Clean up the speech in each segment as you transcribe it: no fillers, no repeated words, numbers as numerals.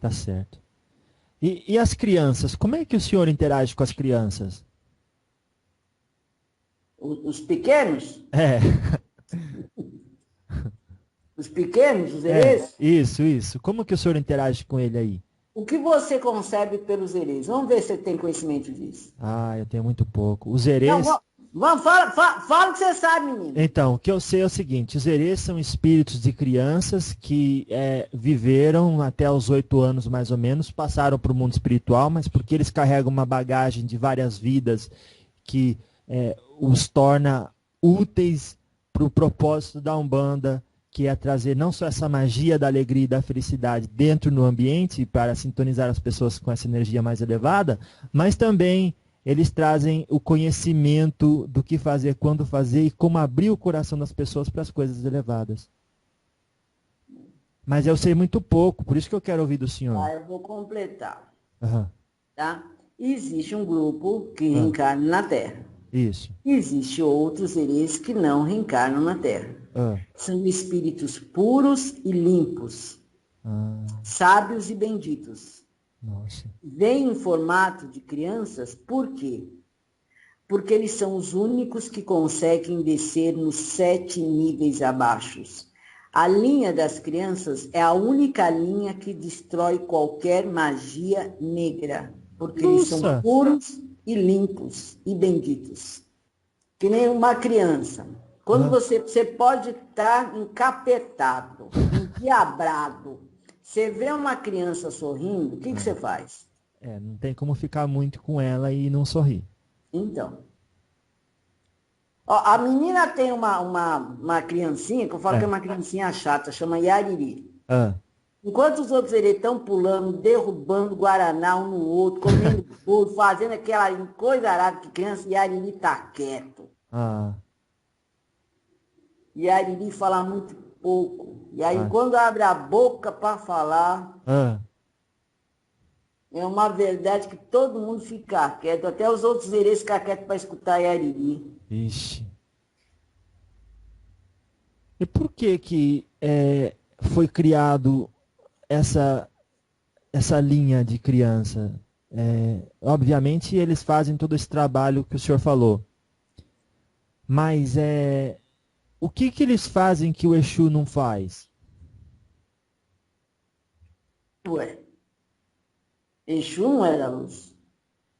Tá certo. E as crianças? Como é que o senhor interage com as crianças? Os pequenos, É, os é, herês, isso. Como que o senhor interage com ele aí? o que você concebe pelos herês? Vamos ver se você tem conhecimento disso. Ah, eu tenho muito pouco. Os Não, herês. vamos, fala o que você sabe, menino. Então, o que eu sei é o seguinte: os herês são espíritos de crianças que viveram até os 8 anos mais ou menos, passaram para o mundo espiritual, mas porque eles carregam uma bagagem de várias vidas que os torna úteis para o propósito da Umbanda, que é trazer não só essa magia da alegria e da felicidade dentro do ambiente para sintonizar as pessoas com essa energia mais elevada, mas também eles trazem o conhecimento do que fazer, quando fazer e como abrir o coração das pessoas para as coisas elevadas. Mas eu sei muito pouco, por isso que eu quero ouvir do senhor. Tá, eu vou completar, Aham. tá? Existe um grupo que Ah, reencarna na Terra. isso. Existe outros herês que não reencarnam na Terra. Ah, São espíritos puros e limpos, ah, sábios e benditos. nossa. Vêm em formato de crianças, por quê? Porque eles são os únicos que conseguem descer nos 7 níveis abaixo. A linha das crianças é a única linha que destrói qualquer magia negra, porque eles são Nossa. puros e limpos e benditos. Que nem uma criança. Quando Ah, você pode estar encapetado, endiabrado, você vê uma criança sorrindo, o que ah. você faz? Não tem como ficar muito com ela e não sorrir. Então, ó, a menina tem uma criancinha, que eu falo que é É. uma criancinha chata, chama Yariri. Ah. Enquanto os outros estão pulando, derrubando Guaraná um no outro, comendo bolo, fazendo aquela coisa arada que criança, Yariri tá quieto. Ah. Yariri fala muito pouco. E aí, Ah. quando abre a boca para falar, Ah. é uma verdade que todo mundo fica quieto, até os outros herês ficam quietos para escutar Yariri. Ixi. E por que que foi criado essa, essa linha de criança? Obviamente eles fazem todo esse trabalho que o senhor falou, mas o que que eles fazem que o Exu não faz? Ué, Exu não é da luz.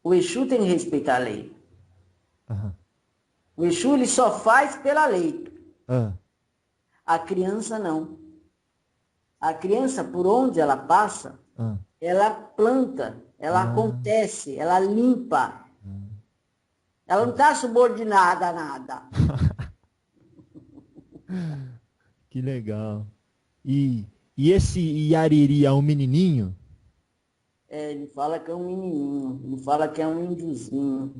O Exu tem que respeitar a lei. Aham. O Exu ele só faz pela lei. Ah. A criança não. A criança, por onde ela passa, Ah. ela planta, ela Ah. acontece, ela limpa. Ela não está subordinada a nada. Que legal. E, e esse Yariri é um menininho? É, ele fala que é um menininho, ele fala que é um índiozinho.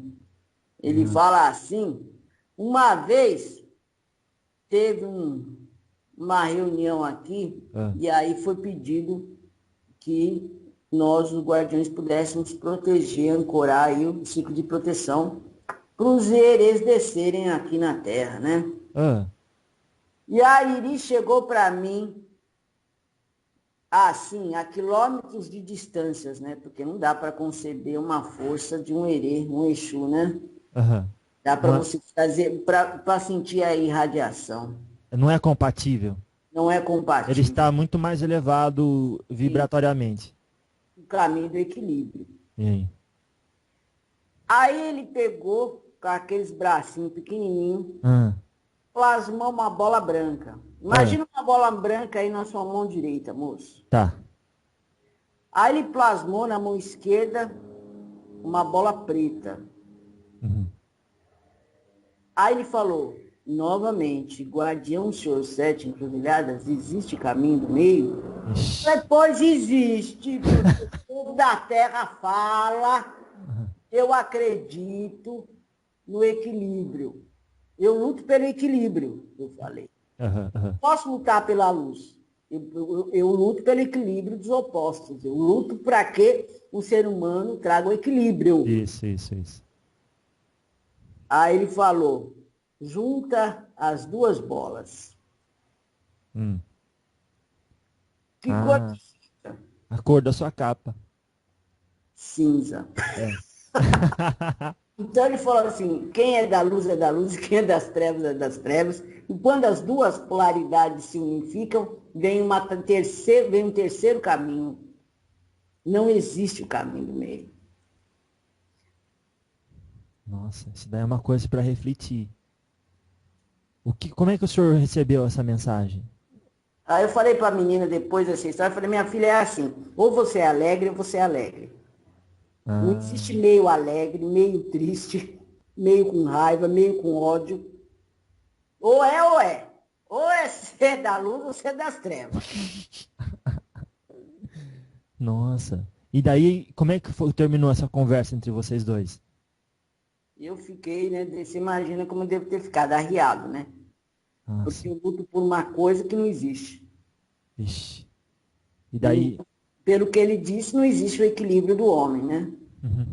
Ele Ah. fala assim. Uma vez teve uma reunião aqui, Ah. e aí foi pedido que nós, os guardiões, pudéssemos proteger, ancorar aí o ciclo de proteção para os herês descerem aqui na Terra, né? Ah. E a Iri chegou para mim, assim, a quilômetros de distâncias, né? Porque não dá para conceber uma força de um herê, um Exu, né? Aham. Dá para Não é, você fazer, para sentir a irradiação. não é compatível. Não é Ele compatível está muito mais elevado com vibratoriamente. o caminho do equilíbrio. E aí? Aí ele pegou com aqueles bracinhos pequenininhos, Ah. plasmou uma bola branca. Ah. Imagina uma bola branca aí na sua mão direita, moço. Tá. Aí ele plasmou na mão esquerda uma bola preta. Uhum. Aí ele falou, novamente, guardião senhor sete encruzilhadas, existe caminho do meio? Ixi. Depois existe, porque o povo da terra fala, eu acredito no equilíbrio. Eu luto pelo equilíbrio, eu falei. Aham, aham. Posso lutar pela luz. Eu luto pelo equilíbrio dos opostos. Eu luto para que o ser humano traga o equilíbrio. Isso. Aí ele falou, junta as duas bolas. Hum. Que cor Ah, que fica? A cor da sua capa. Cinza. É. Então ele falou assim, quem é da luz, e quem é das trevas é das trevas. E quando as duas polaridades se unificam, vem um terceiro caminho. Não existe o caminho do meio. Nossa, isso daí é uma coisa para refletir. Como é que o senhor recebeu essa mensagem? Aí eu falei para a menina depois dessa história, eu falei, minha filha, é assim, ou você é alegre ou você é alegre. Não existe meio alegre, meio triste, meio com raiva, meio com ódio. Ou é ou é. Ou é ser da luz ou ser das trevas. Nossa. E daí, como é que terminou essa conversa entre vocês dois? Eu fiquei, né? Você imagina como eu devo ter ficado arriado, né? Nossa. Porque eu luto por uma coisa que não existe. Ixi. E daí... Pelo que ele disse, não existe o equilíbrio do homem, né? Uhum.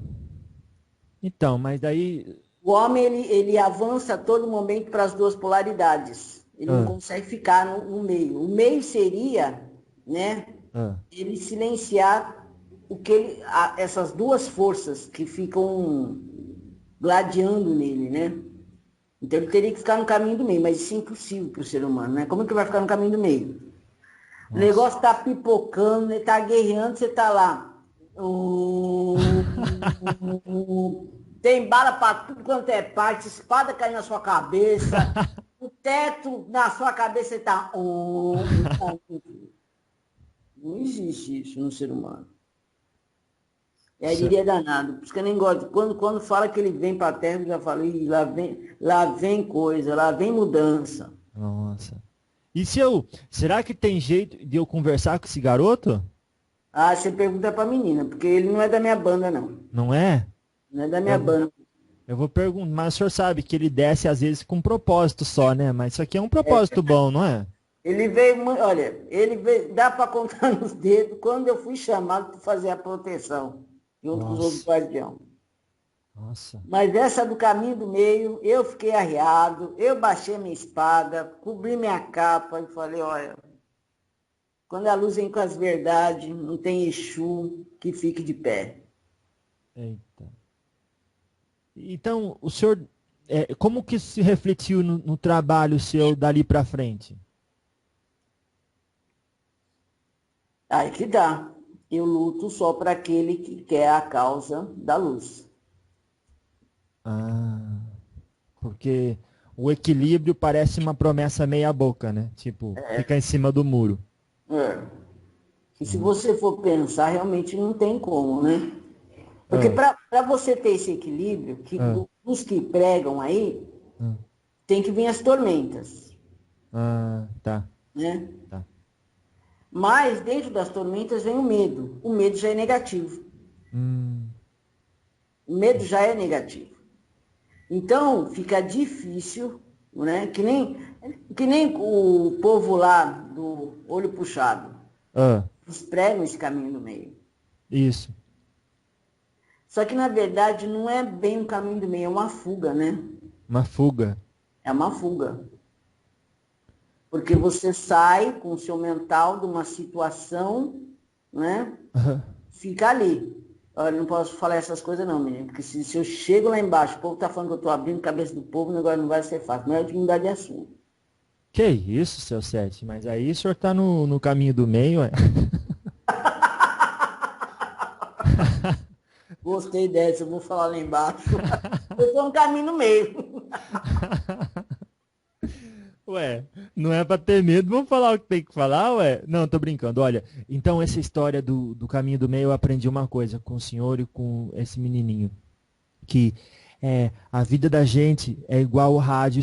Então, mas daí... O homem, ele avança a todo momento para as duas polaridades. Ele não consegue ficar no meio. O meio seria, né? Ele silenciar essas duas forças que ficam gladiando nele, né? Então ele teria que ficar no caminho do meio, mas isso é impossível para o ser humano, né? Como é que vai ficar no caminho do meio? Nossa. O negócio está pipocando, está guerreando, você está lá. Tem bala para tudo quanto é parte, espada cai na sua cabeça, o teto na sua cabeça está... Não existe isso no ser humano. É diria danado. Por isso que eu nem gosto. Quando fala que ele vem para a Terra, eu já falei, lá vem coisa, lá vem mudança. Nossa. E será que tem jeito de eu conversar com esse garoto? Ah, você pergunta para a menina, porque ele não é da minha banda, não. Não é? Não é da minha banda. Eu vou perguntar, mas o senhor sabe que ele desce às vezes com um propósito só, né? Mas isso aqui é um propósito bom, não é? Ele veio, olha, dá para contar nos dedos quando eu fui chamado para fazer a proteção, junto com os outros guardiões. Nossa. Mas essa do caminho do meio, eu fiquei arriado, eu baixei minha espada, cobri minha capa e falei, olha, quando a luz vem com as verdades, não tem Exu que fique de pé. Eita. Então, o senhor, como que se refletiu no trabalho seu dali para frente? Aí que dá. Eu luto só para aquele que quer a causa da luz. Ah, porque o equilíbrio parece uma promessa meia boca, né? Tipo, fica em cima do muro. E se você for pensar, realmente não tem como, né? Porque para você ter esse equilíbrio, os que pregam aí, tem que vir as tormentas. Ah, tá. Né? Tá. Mas dentro das tormentas vem o medo. O medo já é negativo. O medo já é negativo. Então fica difícil, né? Que nem o povo lá do olho puxado. Eles pregam esse caminho do meio. Isso. Só que na verdade não é bem um caminho do meio, é uma fuga, né? Uma fuga. É uma fuga. Porque você sai com o seu mental de uma situação, né? Fica ali. Olha, não posso falar essas coisas não, menino. Porque se eu chego lá embaixo, o povo tá falando que eu tô abrindo a cabeça do povo, o negócio não vai ser fácil. Melhor de mudar de assunto. Que isso, seu Sete? Mas aí o senhor tá no caminho do meio, é? Gostei dessa, eu vou falar lá embaixo. Eu tô no caminho no meio. Ué, não é pra ter medo, vamos falar o que tem que falar, ué? Não, tô brincando. Olha, então essa história do caminho do meio, eu aprendi uma coisa com o senhor e com esse menininho. Que a vida da gente é igual o rádio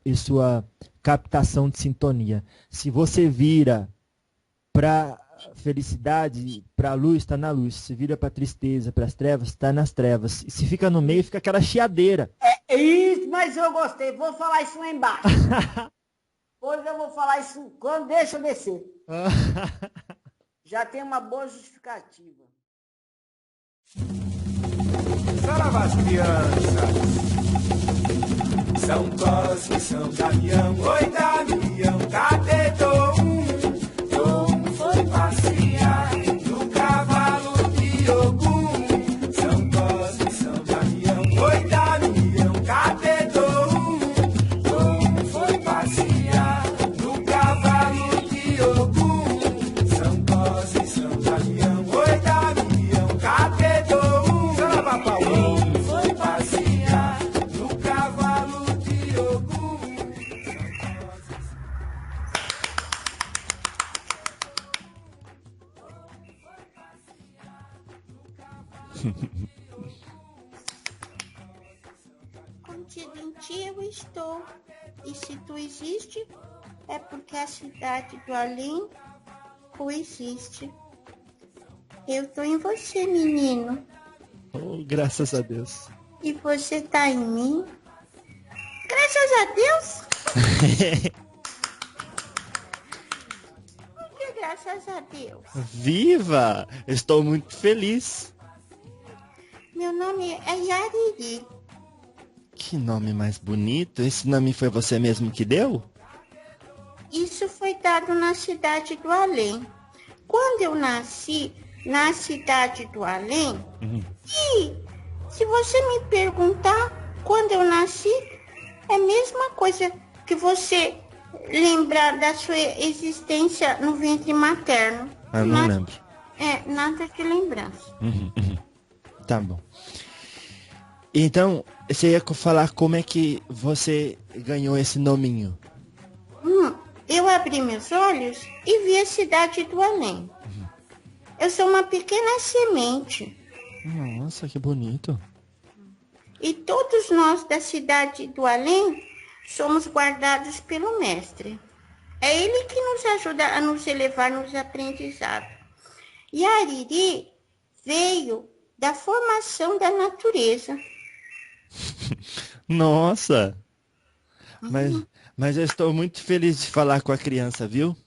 e sua captação de sintonia. Se você vira pra felicidade, pra luz, está na luz. Se vira pra tristeza, pras trevas, está nas trevas. E se fica no meio, fica aquela chiadeira. É isso, mas eu gostei. Vou falar isso lá embaixo. Hoje eu vou falar isso quando deixa eu descer. Já tem uma boa justificativa. Saravá as crianças. São Cosme, São Damião, oi Damião, cadê Tom? Tom foi passear. Nós somos avião, oi, Damião, Catedô, Sarabapau, foi passear no cavalo de Ogum. Contigo em ti eu estou, e se tu existe, é porque a cidade do além coexiste. Eu tô em você, menino, Oh, graças a Deus. e você tá em mim. Graças a Deus. Por que graças a Deus? Viva! Estou muito feliz. Meu nome é Yariri. Que nome mais bonito. Esse nome foi você mesmo que deu? Isso foi dado na cidade do além. Quando eu nasci na cidade do além, e se você me perguntar quando eu nasci, é a mesma coisa que você lembrar da sua existência no ventre materno. Ah, não lembro. Nada de lembrança. Tá bom. Então, você ia falar como é que você ganhou esse nominho. Eu abri meus olhos e vi a cidade do além. Eu sou uma pequena semente. Nossa, que bonito. E todos nós da cidade do além somos guardados pelo mestre. É ele que nos ajuda a nos elevar nos aprendizados. E a Ariri veio da formação da natureza. Nossa. Mas eu estou muito feliz de falar com a criança, viu?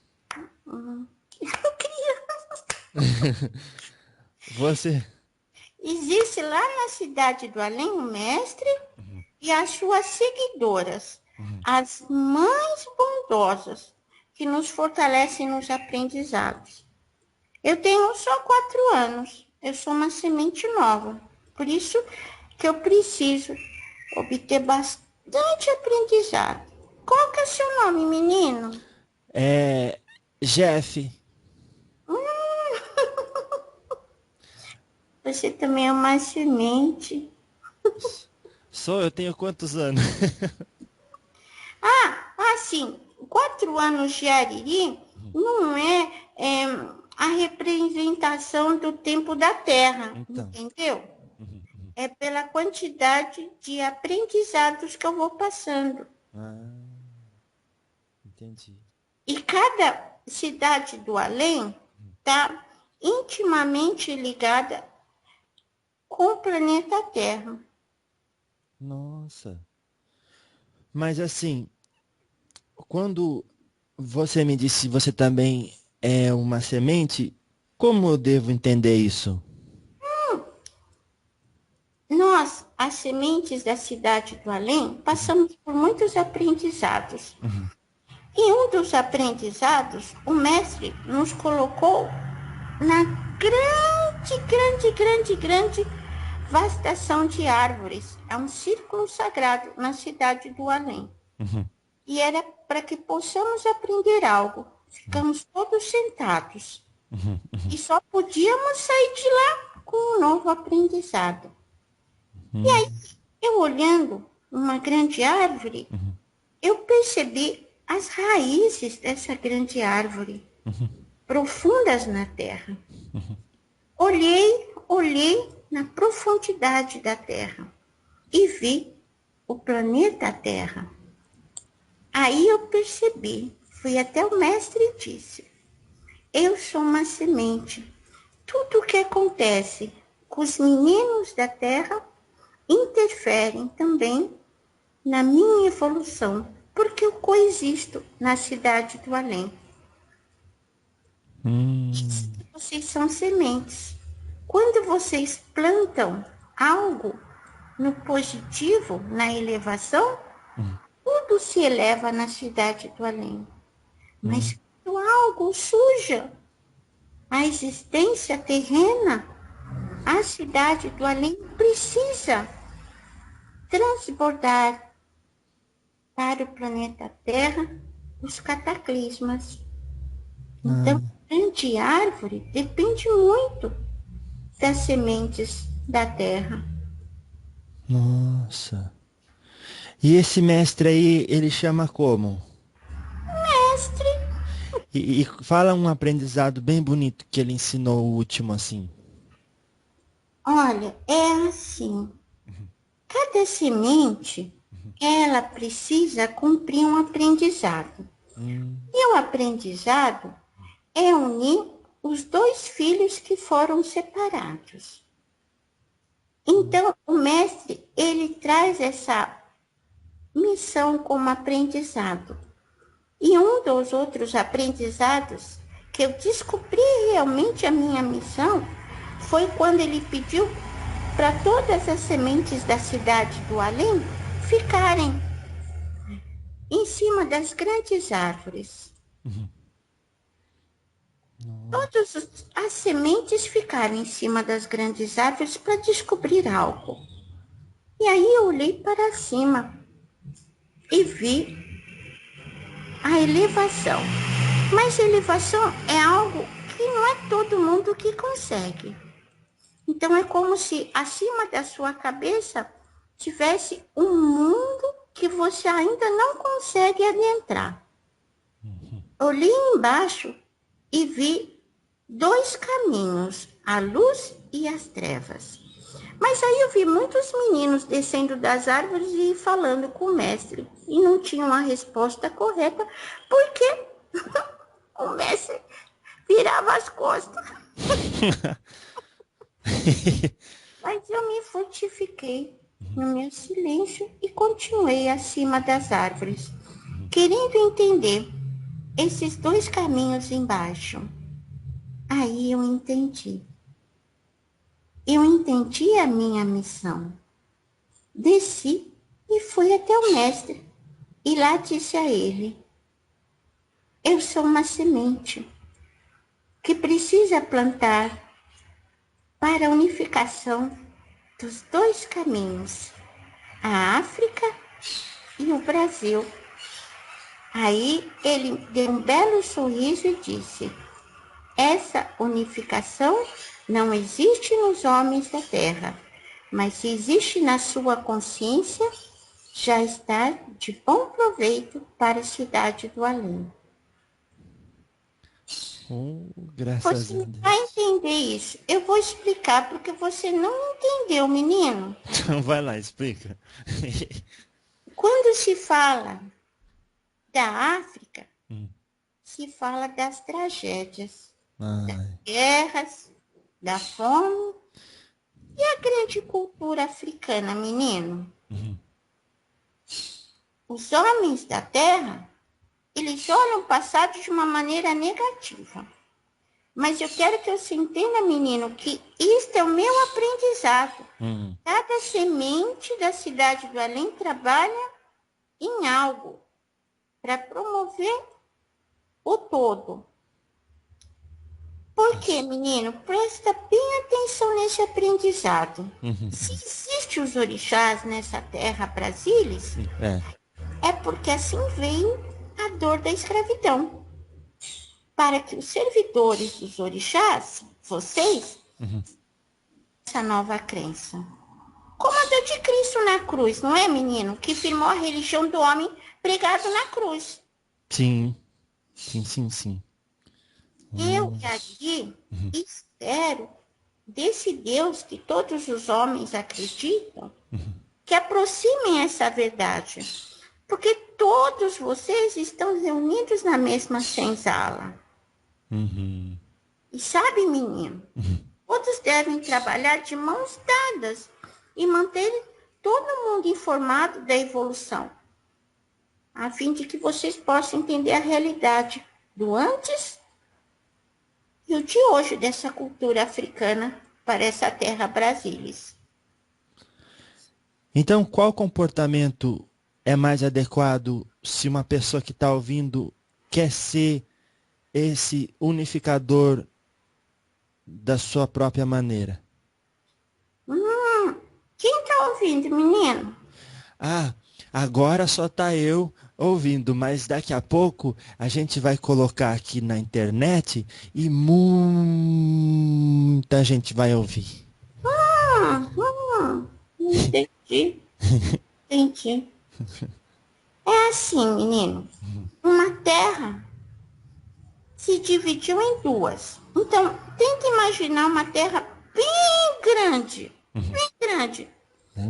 Você... Existe lá na cidade do além um mestre e as suas seguidoras, as mães bondosas, que nos fortalecem nos aprendizados. Eu tenho só 4 anos, eu sou uma semente nova, por isso que eu preciso obter bastante aprendizado. Qual que é o seu nome, menino? É... Jeff. Você também é uma semente. Eu tenho quantos anos? Sim, 4 anos de Ariri não é, a representação do tempo da Terra, Então. entendeu? É pela quantidade de aprendizados que eu vou passando. Entendi. E cada cidade do além está intimamente ligada com o planeta Terra. Nossa. Mas assim, quando você me disse que você também é uma semente, como eu devo entender isso? Nós, as sementes da cidade do além, passamos por muitos aprendizados. E um dos aprendizados, o mestre nos colocou na grande vastação de árvores. É um círculo sagrado na cidade do além. E era para que possamos aprender algo. Ficamos todos sentados. E só podíamos sair de lá com um novo aprendizado. E aí, eu olhando uma grande árvore, eu percebi as raízes dessa grande árvore, profundas na terra. Olhei na profundidade da terra e vi o planeta Terra. Aí eu percebi, fui até o mestre e disse: eu sou uma semente. Tudo o que acontece com os meninos da terra interferem também na minha evolução, porque eu coexisto na cidade do além. Vocês são sementes. Quando vocês plantam algo no positivo, na elevação, tudo se eleva na cidade do além. Mas quando algo suja a existência terrena, a cidade do além precisa transbordar para o planeta Terra os cataclismas. Então, grande árvore depende muito das sementes da terra. Nossa. E esse mestre aí, ele chama como? Mestre, E fala um aprendizado bem bonito que ele ensinou o último assim. olha, é assim. Cada semente, ela precisa cumprir um aprendizado. E o aprendizado é unir os dois filhos que foram separados. Então, o mestre, ele traz essa missão como aprendizado. E um dos outros aprendizados que eu descobri realmente a minha missão foi quando ele pediu para todas as sementes da cidade do além ficarem em cima das grandes árvores. Todas as sementes ficaram em cima das grandes árvores para descobrir algo. E aí eu olhei para cima e vi a elevação. Mas elevação é algo que não é todo mundo que consegue. Então é como se acima da sua cabeça tivesse um mundo que você ainda não consegue adentrar. Olhei embaixo e vi dois caminhos, a luz e as trevas. Mas aí eu vi muitos meninos descendo das árvores e falando com o mestre. E não tinham a resposta correta, porque o mestre virava as costas. Mas eu me fortifiquei no meu silêncio e continuei acima das árvores, querendo entender esses dois caminhos embaixo. Aí eu entendi. Eu entendi a minha missão. Desci e fui até o mestre. E lá disse a ele: eu sou uma semente que precisa plantar para a unificação dos dois caminhos, a África e o Brasil. Aí ele deu um belo sorriso e disse: essa unificação não existe nos homens da terra, mas se existe na sua consciência, já está de bom proveito para a cidade do além. Graças Você a não Deus. vai entender isso. Eu vou explicar porque você não entendeu, menino. Então vai lá, explica. Quando se fala da África, se fala das tragédias, das guerras, da fome e a grande cultura africana, menino. Os homens da terra, eles olham o passado de uma maneira negativa. Mas eu quero que você entenda, menino, que isto é o meu aprendizado. Cada semente da cidade do além trabalha em algo para promover o todo. Por quê, menino? Presta bem atenção nesse aprendizado. Se existem os orixás nessa terra Brasília, é porque assim veio a dor da escravidão. Para que os servidores dos orixás, vocês, essa nova crença. Como a dor de Cristo na cruz, não é, menino? Que firmou a religião do homem pregado na cruz. Sim. Sim. Eu e aqui espero desse Deus que todos os homens acreditam, que aproximem essa verdade. Porque todos vocês estão reunidos na mesma senzala. E sabe, menino, todos devem trabalhar de mãos dadas e manter todo mundo informado da evolução, a fim de que vocês possam entender a realidade do antes e o de hoje dessa cultura africana para essa terra Brasília. Então, qual comportamento é mais adequado se uma pessoa que está ouvindo quer ser esse unificador da sua própria maneira? Quem está ouvindo, menino? Agora só tá eu ouvindo, mas daqui a pouco a gente vai colocar aqui na internet e muita gente vai ouvir. Entendi. Entendi. É assim, menino. Uma terra se dividiu em duas. Então, tenta imaginar uma terra bem grande. Bem grande.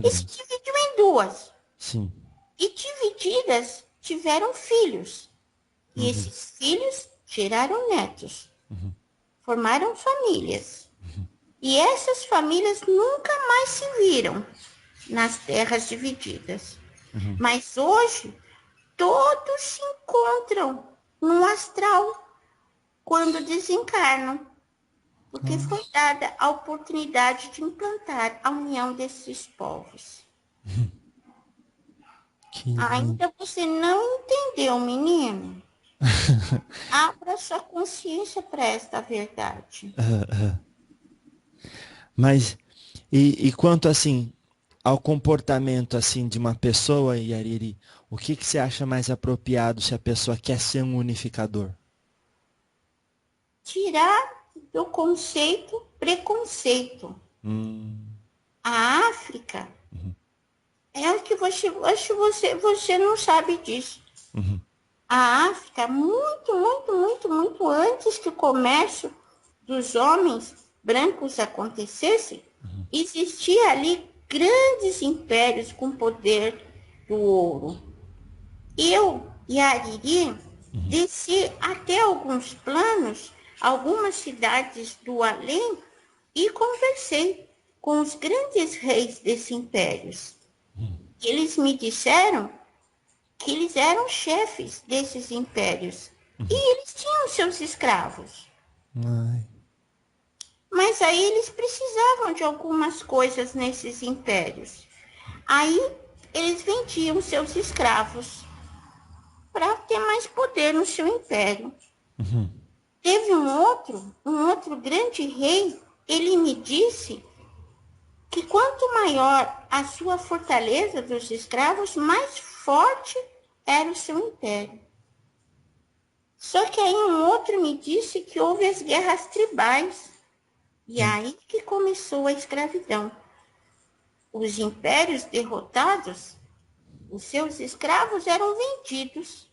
E se dividiu em duas. Sim. E divididas tiveram filhos. E esses filhos geraram netos. Formaram famílias. E essas famílias nunca mais se viram nas terras divididas. Mas hoje, todos se encontram no astral quando desencarnam. Porque foi dada a oportunidade de implantar a união desses povos. Ainda você não entendeu, menino? Abra sua consciência para esta verdade. Mas, e quanto assim, ao comportamento assim de uma pessoa, Yariri, o que você acha mais apropriado se a pessoa quer ser um unificador? Tirar do conceito preconceito. A África é o que você não sabe disso. A África, muito antes que o comércio dos homens brancos acontecesse, existia ali grandes impérios com poder do ouro. Eu e a Ariri desci até alguns planos, algumas cidades do além, e conversei com os grandes reis desses impérios. Eles me disseram que eles eram chefes desses impérios. E eles tinham seus escravos. Mas aí eles precisavam de algumas coisas nesses impérios. Aí eles vendiam seus escravos para ter mais poder no seu império. Teve um outro grande rei, ele me disse que quanto maior a sua fortaleza dos escravos, mais forte era o seu império. Só que aí um outro me disse que houve as guerras tribais. E aí que começou a escravidão. Os impérios derrotados, os seus escravos eram vendidos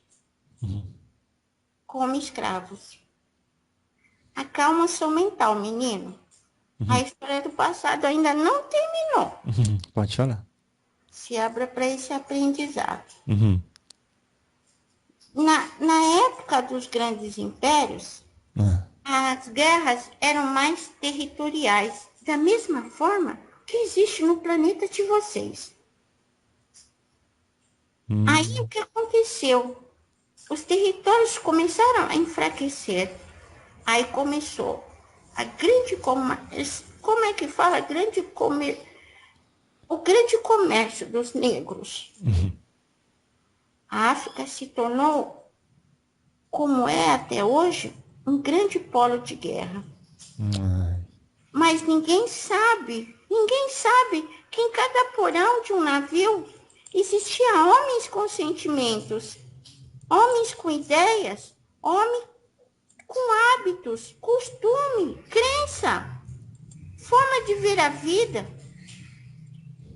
como escravos. Acalma sua mental, menino. A história do passado ainda não terminou. Pode falar. Se abra para esse aprendizado. Na época dos grandes impérios, as guerras eram mais territoriais, da mesma forma que existe no planeta de vocês. Aí o que aconteceu? Os territórios começaram a enfraquecer. Aí começou a grande o grande comércio dos negros. A África se tornou, como é até hoje, um grande polo de guerra. Mas ninguém sabe que em cada porão de um navio existia homens com sentimentos, homens com ideias, homens com hábitos, costume, crença, forma de ver a vida,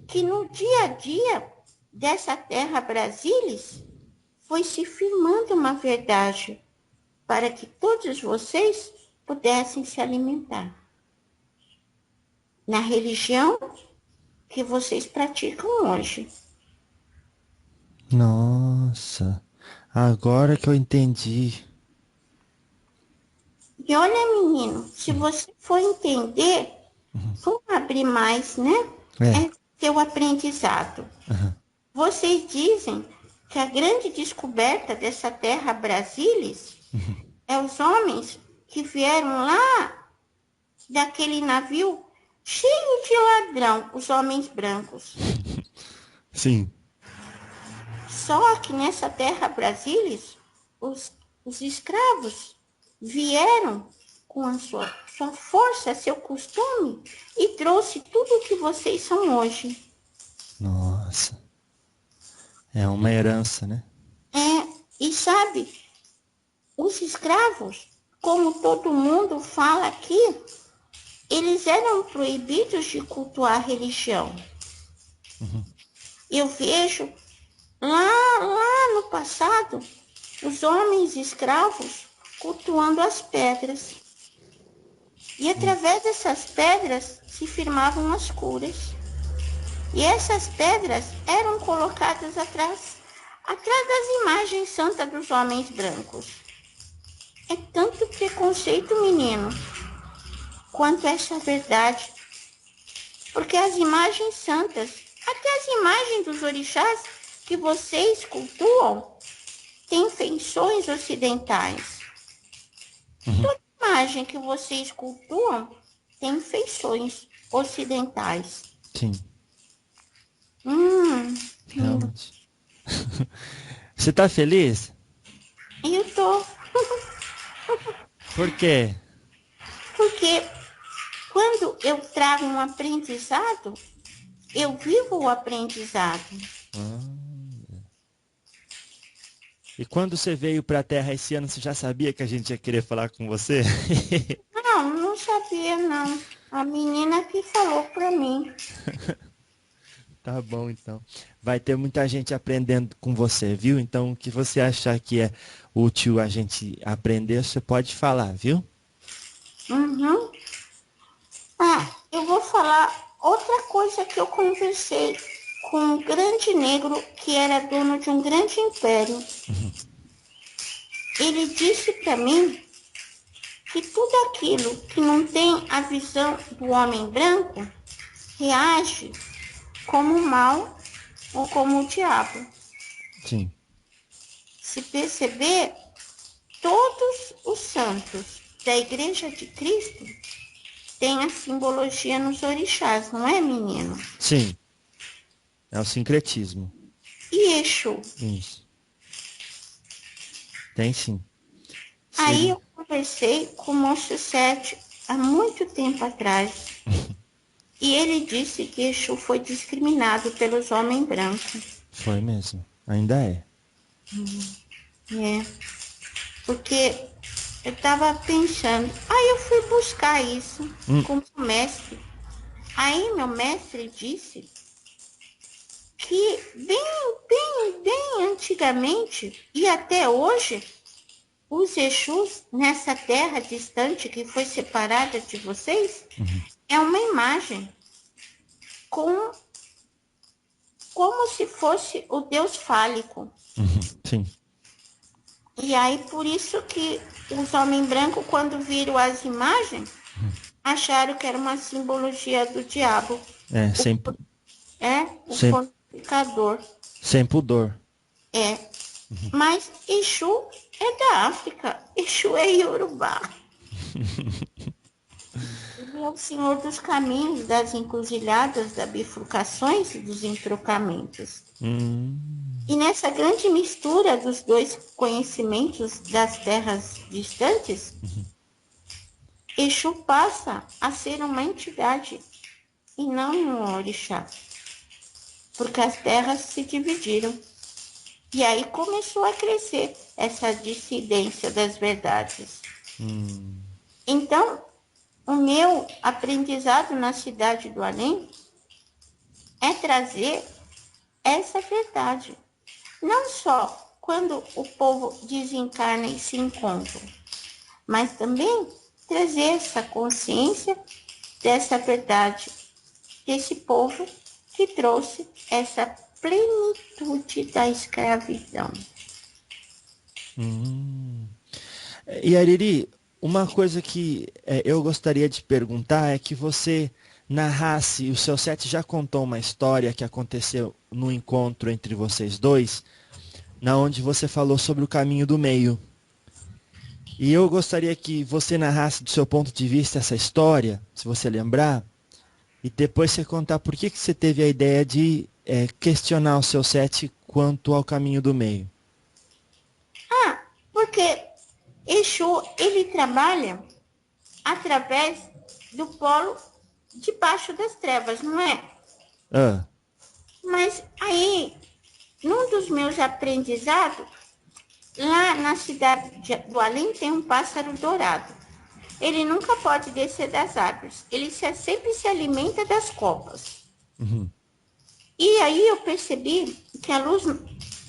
que no dia a dia dessa terra Brasilis foi se firmando uma verdade para que todos vocês pudessem se alimentar. Na religião que vocês praticam hoje. Nossa, agora que eu entendi. E olha, menino, se você for entender, vamos abrir mais, né? É seu aprendizado. Vocês dizem que a grande descoberta dessa terra Brasilis é os homens que vieram lá daquele navio cheio de ladrão, os homens brancos. Sim. Só que nessa terra Brasilis, os escravos vieram com a sua força, seu costume, e trouxe tudo o que vocês são hoje. Nossa. É uma herança, né? É E sabe, os escravos, como todo mundo fala aqui, eles eram proibidos de cultuar a religião. Eu vejo lá no passado, os homens escravos cultuando as pedras. E através dessas pedras se firmavam as curas. E essas pedras eram colocadas atrás das imagens santas dos homens brancos. É tanto preconceito, menino, quanto essa verdade. Porque as imagens santas, até as imagens dos orixás que vocês cultuam, têm feições ocidentais. Toda imagem que vocês cultuam tem feições ocidentais. Sim, Lindo. realmente. Você tá feliz? Eu tô. Por quê? Porque quando eu trago um aprendizado, eu vivo o aprendizado. E quando você veio pra Terra esse ano, você já sabia que a gente ia querer falar com você? Não sabia não. A menina que falou pra mim. Tá bom, então. Vai ter muita gente aprendendo com você, viu? Então, o que você achar que é útil a gente aprender, você pode falar, viu? Uhum. Eu vou falar outra coisa que eu conversei com um grande negro que era dono de um grande império. Ele disse para mim que tudo aquilo que não tem a visão do homem branco reage como o mal ou como o diabo. Sim. Se perceber, todos os santos da Igreja de Cristo têm a simbologia nos orixás, não é, menino? Sim. É o sincretismo. E Exu? Isso. Tem sim. Aí eu conversei com o Moço Sete há muito tempo atrás. E ele disse que Exu foi discriminado pelos homens brancos. Foi mesmo. Ainda é. Porque eu estava pensando. Aí eu fui buscar isso com o mestre. Aí meu mestre disse que bem antigamente e até hoje, os Exus nessa terra distante que foi separada de vocês, é uma imagem como se fosse o Deus fálico. Sim. E aí, por isso que os homens brancos, quando viram as imagens, acharam que era uma simbologia do diabo. É, O Sem- purificador. sem pudor. Mas Exu é da África. Exu é Yorubá. Ele é o senhor dos caminhos, das encruzilhadas, das bifurcações e dos entrocamentos. E nessa grande mistura dos dois conhecimentos das terras distantes, Exu passa a ser uma entidade e não um orixá. Porque as terras se dividiram. E aí começou a crescer essa dissidência das verdades. Então, o meu aprendizado na cidade do além é trazer essa verdade. Não só quando o povo desencarna e se encontra, mas também trazer essa consciência dessa verdade, desse povo que trouxe essa plenitude da escravidão. E Ariri, uma coisa que eu gostaria de perguntar é que você narrasse, o seu set já contou uma história que aconteceu no encontro entre vocês dois, na onde você falou sobre o caminho do meio. E eu gostaria que você narrasse do seu ponto de vista essa história, se você lembrar, e depois você contar por que você teve a ideia de questionar o seu set quanto ao caminho do meio. Porque Exu, ele trabalha através do polo debaixo das trevas, não é? Mas aí, num dos meus aprendizados, Lá na cidade do além tem um pássaro dourado. Ele nunca pode descer das árvores. Ele sempre se alimenta das copas. E aí eu percebi que a luz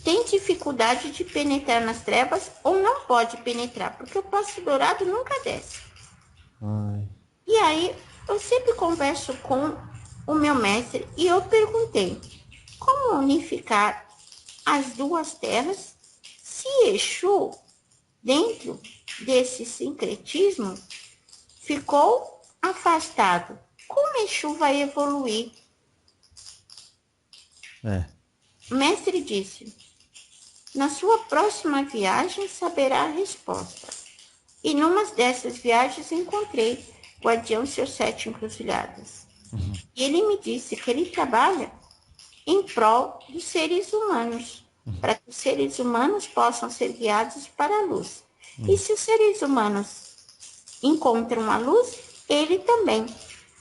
tem dificuldade de penetrar nas trevas ou não pode penetrar, porque o pássaro dourado nunca desce. Ai. E aí eu sempre converso com o meu mestre e eu perguntei como unificar as duas terras se Exu, dentro desse sincretismo, ficou afastado. Como Exu vai evoluir? O mestre disse, na sua próxima viagem saberá a resposta. E numa dessas viagens encontrei o guardião de seus 7 encruzilhadas. E ele me disse que ele trabalha em prol dos seres humanos, para que os seres humanos possam ser guiados para a luz. E se os seres humanos encontram a luz, ele também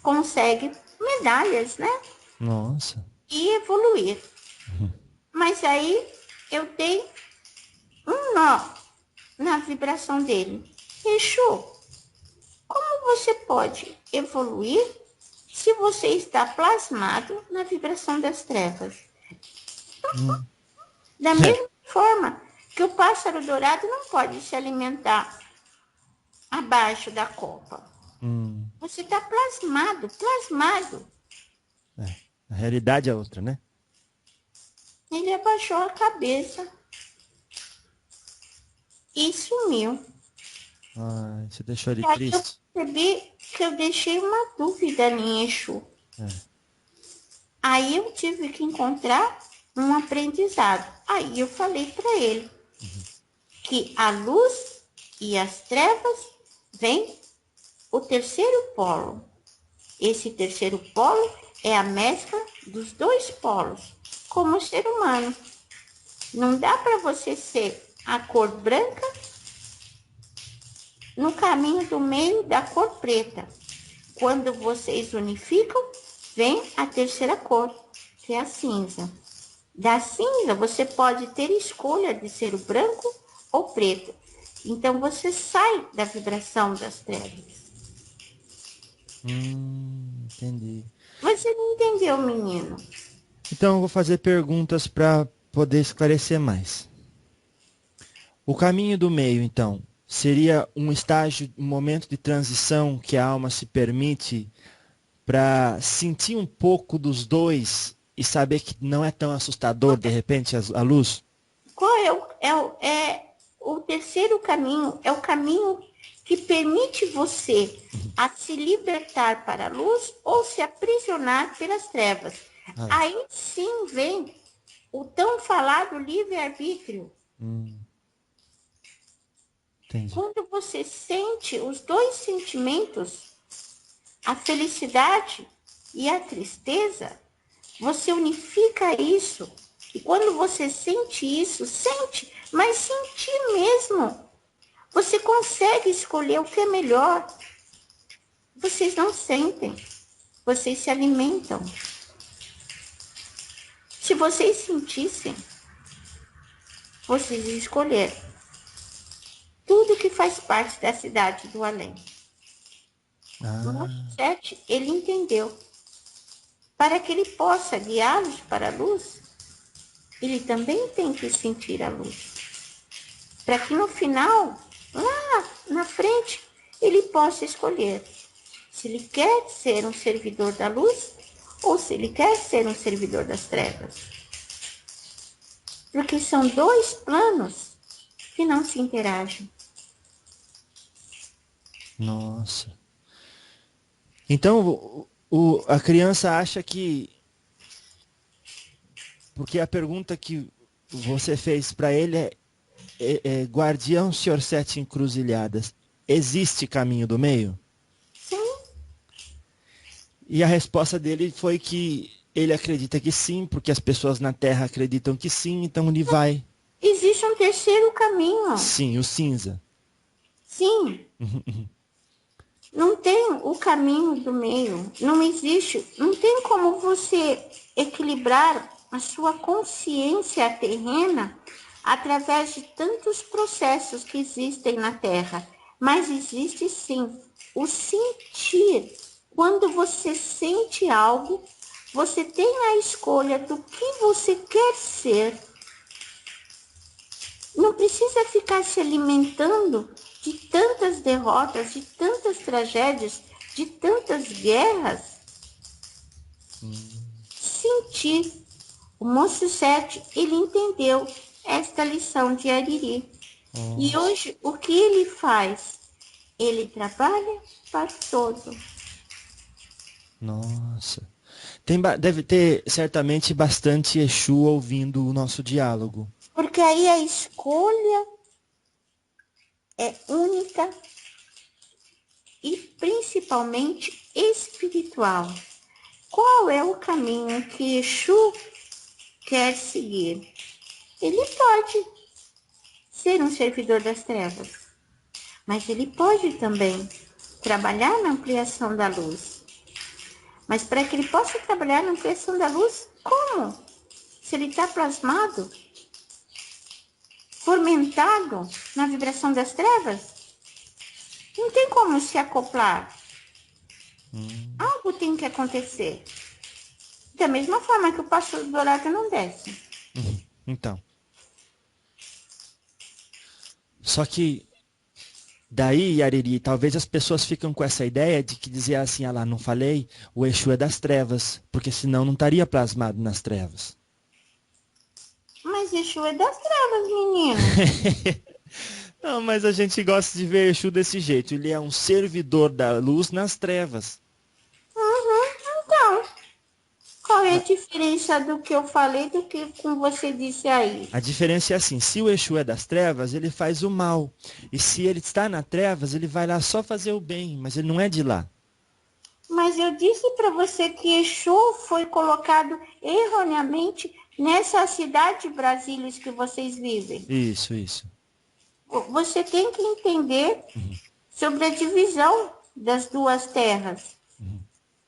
consegue medalhas, né? Nossa. E evoluir. Mas aí eu dei um nó na vibração dele. Exu, como você pode evoluir se você está plasmado na vibração das trevas? Da mesma forma que o pássaro dourado não pode se alimentar abaixo da copa. Você está plasmado. A realidade é outra, né? Ele abaixou a cabeça e sumiu. Ai, você deixou ele Aí eu triste. percebi que eu deixei uma dúvida em Exu. Aí eu tive que encontrar um aprendizado. Aí eu falei para ele que a luz e as trevas vem o terceiro polo. Esse terceiro polo é a mescla dos dois polos, como o ser humano. Não dá para você ser a cor branca no caminho do meio da cor preta. Quando vocês unificam, vem a terceira cor, que é a cinza. Da cinza, você pode ter escolha de ser o branco ou preto. Então, você sai da vibração das trevas. Entendi. Você não entendeu, menino? Então eu vou fazer perguntas para poder esclarecer mais. O caminho do meio, então, seria um estágio, um momento de transição que a alma se permite para sentir um pouco dos dois e saber que não é tão assustador, de repente, a luz? Qual é o terceiro caminho? É o caminho que permite você a se libertar para a luz ou se aprisionar pelas trevas. Aí sim vem o tão falado livre-arbítrio. Entendi. Quando você sente os dois sentimentos, a felicidade e a tristeza, você unifica isso. E quando você sente isso, mas sentir mesmo, você consegue escolher o que é melhor. Vocês não sentem, vocês se alimentam. Se vocês sentissem, vocês iam escolher tudo que faz parte da cidade do além. O 7, ele entendeu. Para que ele possa guiá-los para a luz, ele também tem que sentir a luz. Para que no final, lá na frente, ele possa escolher se ele quer ser um servidor da luz ou se ele quer ser um servidor das trevas. Porque são dois planos que não se interagem. Nossa. Então, a criança acha que... Porque a pergunta que você fez para ele é guardião, senhor 7 encruzilhadas, existe caminho do meio? Sim. E a resposta dele foi que ele acredita que sim, porque as pessoas na Terra acreditam que sim, então ele vai. Existe um terceiro caminho. Sim, o cinza. Sim. Não tem o caminho do meio. Não existe. Não tem como você equilibrar a sua consciência terrena através de tantos processos que existem na Terra, mas existe sim o sentir. Quando você sente algo, você tem a escolha do que você quer ser. Não precisa ficar se alimentando de tantas derrotas, de tantas tragédias, de tantas guerras. Sentir. O Monstro 7, ele entendeu esta lição de Ariri. E hoje, o que ele faz? Ele trabalha para todo. Nossa. Deve ter certamente bastante Exu ouvindo o nosso diálogo. Porque aí a escolha é única e principalmente espiritual. Qual é o caminho que Exu quer seguir? Ele pode ser um servidor das trevas, mas ele pode também trabalhar na ampliação da luz. Mas para que ele possa trabalhar na ampliação da luz, como? Se ele está plasmado, fomentado na vibração das trevas, não tem como se acoplar. Algo tem que acontecer. Da mesma forma que o pastor do horário não desce. Então. Só que daí, Ariri, talvez as pessoas ficam com essa ideia de que dizer assim, ah lá, não falei, o Exu é das trevas, porque senão não estaria plasmado nas trevas. Mas Exu é das trevas, menino. Não, mas a gente gosta de ver Exu desse jeito. Ele é um servidor da luz nas trevas. Então, qual é a diferença do que eu falei do que com você disse aí? A diferença é assim, se o Exu é das trevas, ele faz o mal. E se ele está nas trevas, ele vai lá só fazer o bem, mas ele não é de lá. Mas eu disse para você que Exu foi colocado erroneamente nessa cidade de Brasília que vocês vivem. Isso. Você tem que entender sobre a divisão das duas terras.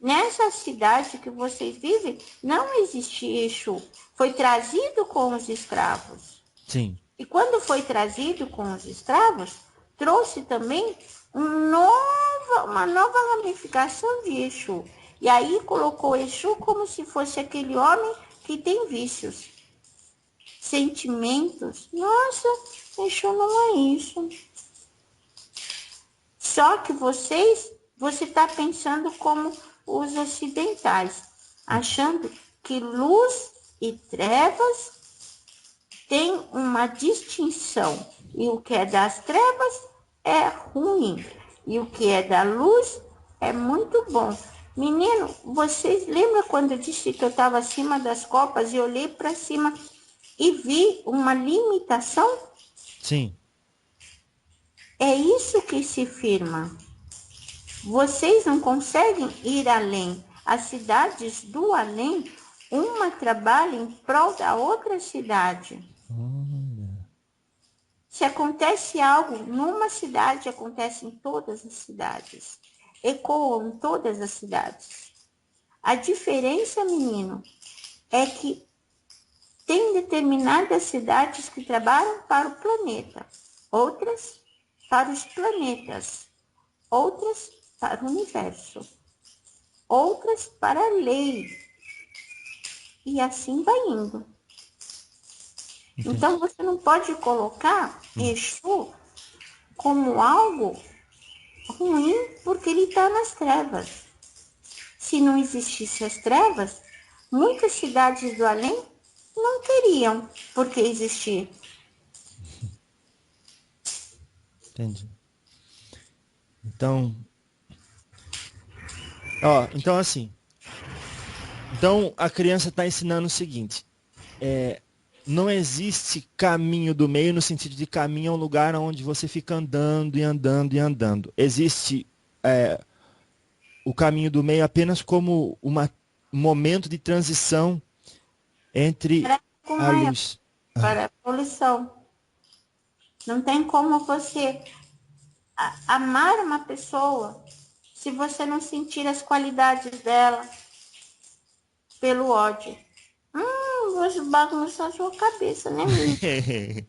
Nessa cidade que vocês vivem, não existia Exu. Foi trazido com os escravos. Sim. E quando foi trazido com os escravos, trouxe também uma nova ramificação de Exu. E aí colocou Exu como se fosse aquele homem que tem vícios, sentimentos. Nossa, Exu não é isso. Só que você está pensando como os ocidentais, achando que luz e trevas têm uma distinção. E o que é das trevas é ruim. E o que é da luz é muito bom. Menino, vocês lembram quando eu disse que eu estava acima das copas e olhei para cima e vi uma limitação? Sim. É isso que se firma. Vocês não conseguem ir além. As cidades do além, uma trabalha em prol da outra cidade. Se acontece algo numa cidade, acontece em todas as cidades. Ecoam em todas as cidades. A diferença, menino, é que tem determinadas cidades que trabalham para o planeta, outras para os planetas, outras para o universo, outras para a lei. E assim vai indo. Entendi. Então, você não pode colocar Exu como algo ruim porque ele está nas trevas. Se não existissem as trevas, muitas cidades do além não teriam por que existir. Entendi. Então assim. Então a criança está ensinando o seguinte: não existe caminho do meio no sentido de caminho é um lugar onde você fica andando e andando e andando. Existe o caminho do meio apenas como um momento de transição entre a luz. Para a poluição. Não tem como você amar uma pessoa se você não sentir as qualidades dela pelo ódio. umas bagunças na sua cabeça, né, menino?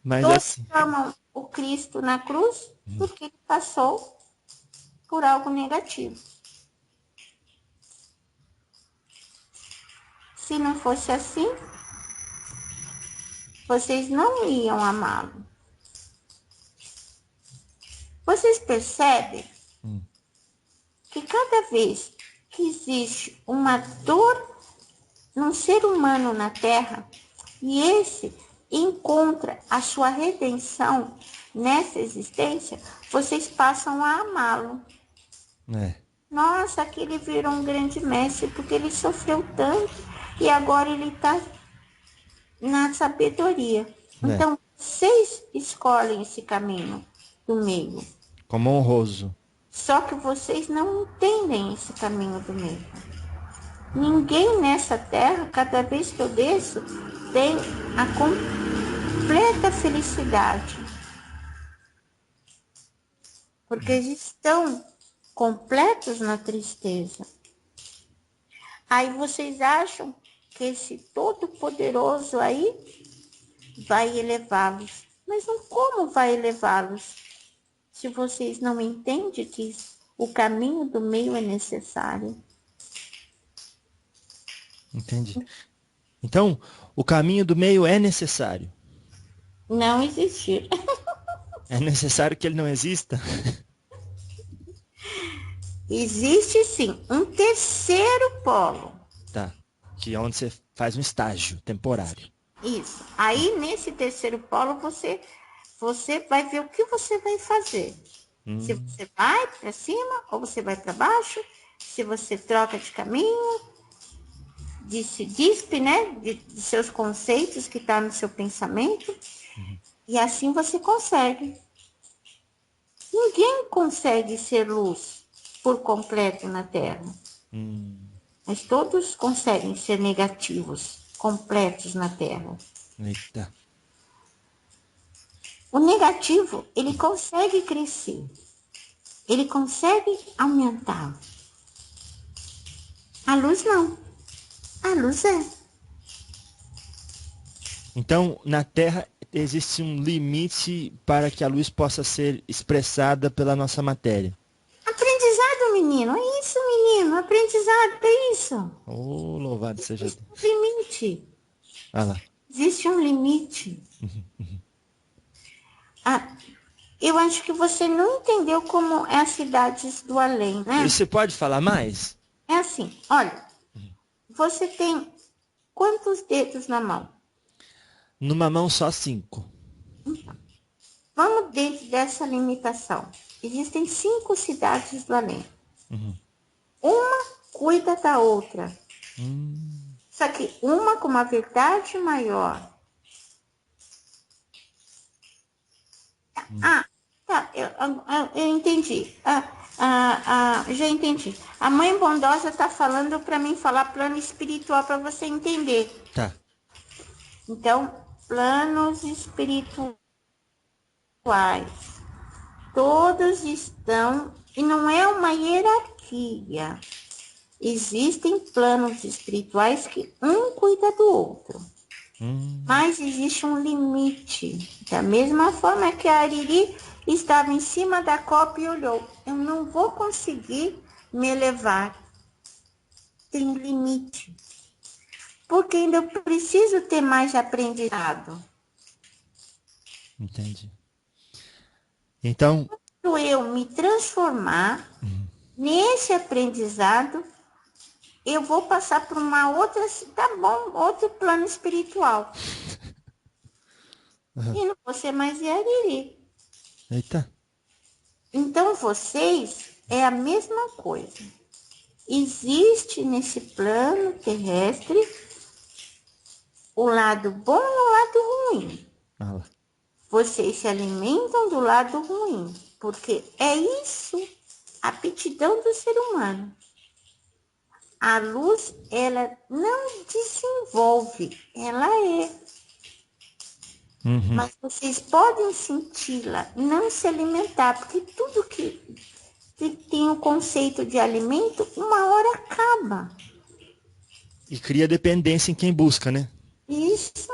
Mas Todos assim, chamam o Cristo na cruz porque ele passou por algo negativo. Se não fosse assim, vocês não iam amá-lo. Vocês percebem que cada vez que existe uma dor num ser humano na Terra, e esse encontra a sua redenção nessa existência, vocês passam a amá-lo. é, Nossa, aquele virou um grande mestre porque ele sofreu tanto e agora ele está na sabedoria. Então, vocês escolhem esse caminho do meio. como honroso. Só que vocês não entendem esse caminho do meio. Ninguém nessa terra, cada vez que eu desço, tem a completa felicidade. Porque eles estão completos na tristeza. Aí vocês acham que esse Todo-Poderoso aí vai elevá-los. Mas não como vai elevá-los? Se vocês não entendem que o caminho do meio é necessário. Entendi. Então, o caminho do meio é necessário. Não existir. É necessário que ele não exista? Existe sim um terceiro polo. Tá. Que é onde você faz um estágio temporário. Isso. Aí nesse terceiro polo você vai ver o que você vai fazer. Se você vai para cima ou você vai para baixo, se você troca de caminho, se dispe, né, de seus conceitos que está no seu pensamento, e assim você consegue. Ninguém consegue ser luz por completo na Terra. Mas todos conseguem ser negativos, completos na Terra. Eita. O negativo, ele consegue crescer. Ele consegue aumentar. A luz não. A luz é. Então, na Terra existe um limite para que a luz possa ser expressada pela nossa matéria. Aprendizado, menino. É isso, menino. Aprendizado, é isso. Oh, louvado seja Deus. Existe um limite. Ah lá. Existe um limite. Eu acho que você não entendeu como é as cidades do além, né? E você pode falar mais? É assim, olha. Você tem quantos dedos na mão? Numa mão só 5. Vamos dentro dessa limitação. Existem 5 cidades do além. Uma cuida da outra. Só que uma com uma verdade maior. Tá, eu entendi. Já entendi. A mãe bondosa está falando para mim falar plano espiritual para você entender. Tá. Então, planos espirituais. Todos estão, e não é uma hierarquia. Existem planos espirituais que um cuida do outro. Mas existe um limite. Da mesma forma que a Ariri estava em cima da copa e olhou. Eu não vou conseguir me elevar. Tem um limite. Porque ainda eu preciso ter mais aprendizado. Entendi. Então, Quando eu me transformar nesse aprendizado, eu vou passar por uma outra, tá bom, outro plano espiritual. E não vou ser mais Yariri. eita. Então, vocês é a mesma coisa. Existe nesse plano terrestre o lado bom e o lado ruim. Ah lá. Vocês se alimentam do lado ruim, porque é isso a aptidão do ser humano. A luz, ela não desenvolve, ela é. Mas vocês podem senti-la, não se alimentar, porque tudo que tem o conceito de alimento, uma hora acaba. E cria dependência em quem busca, né? Isso,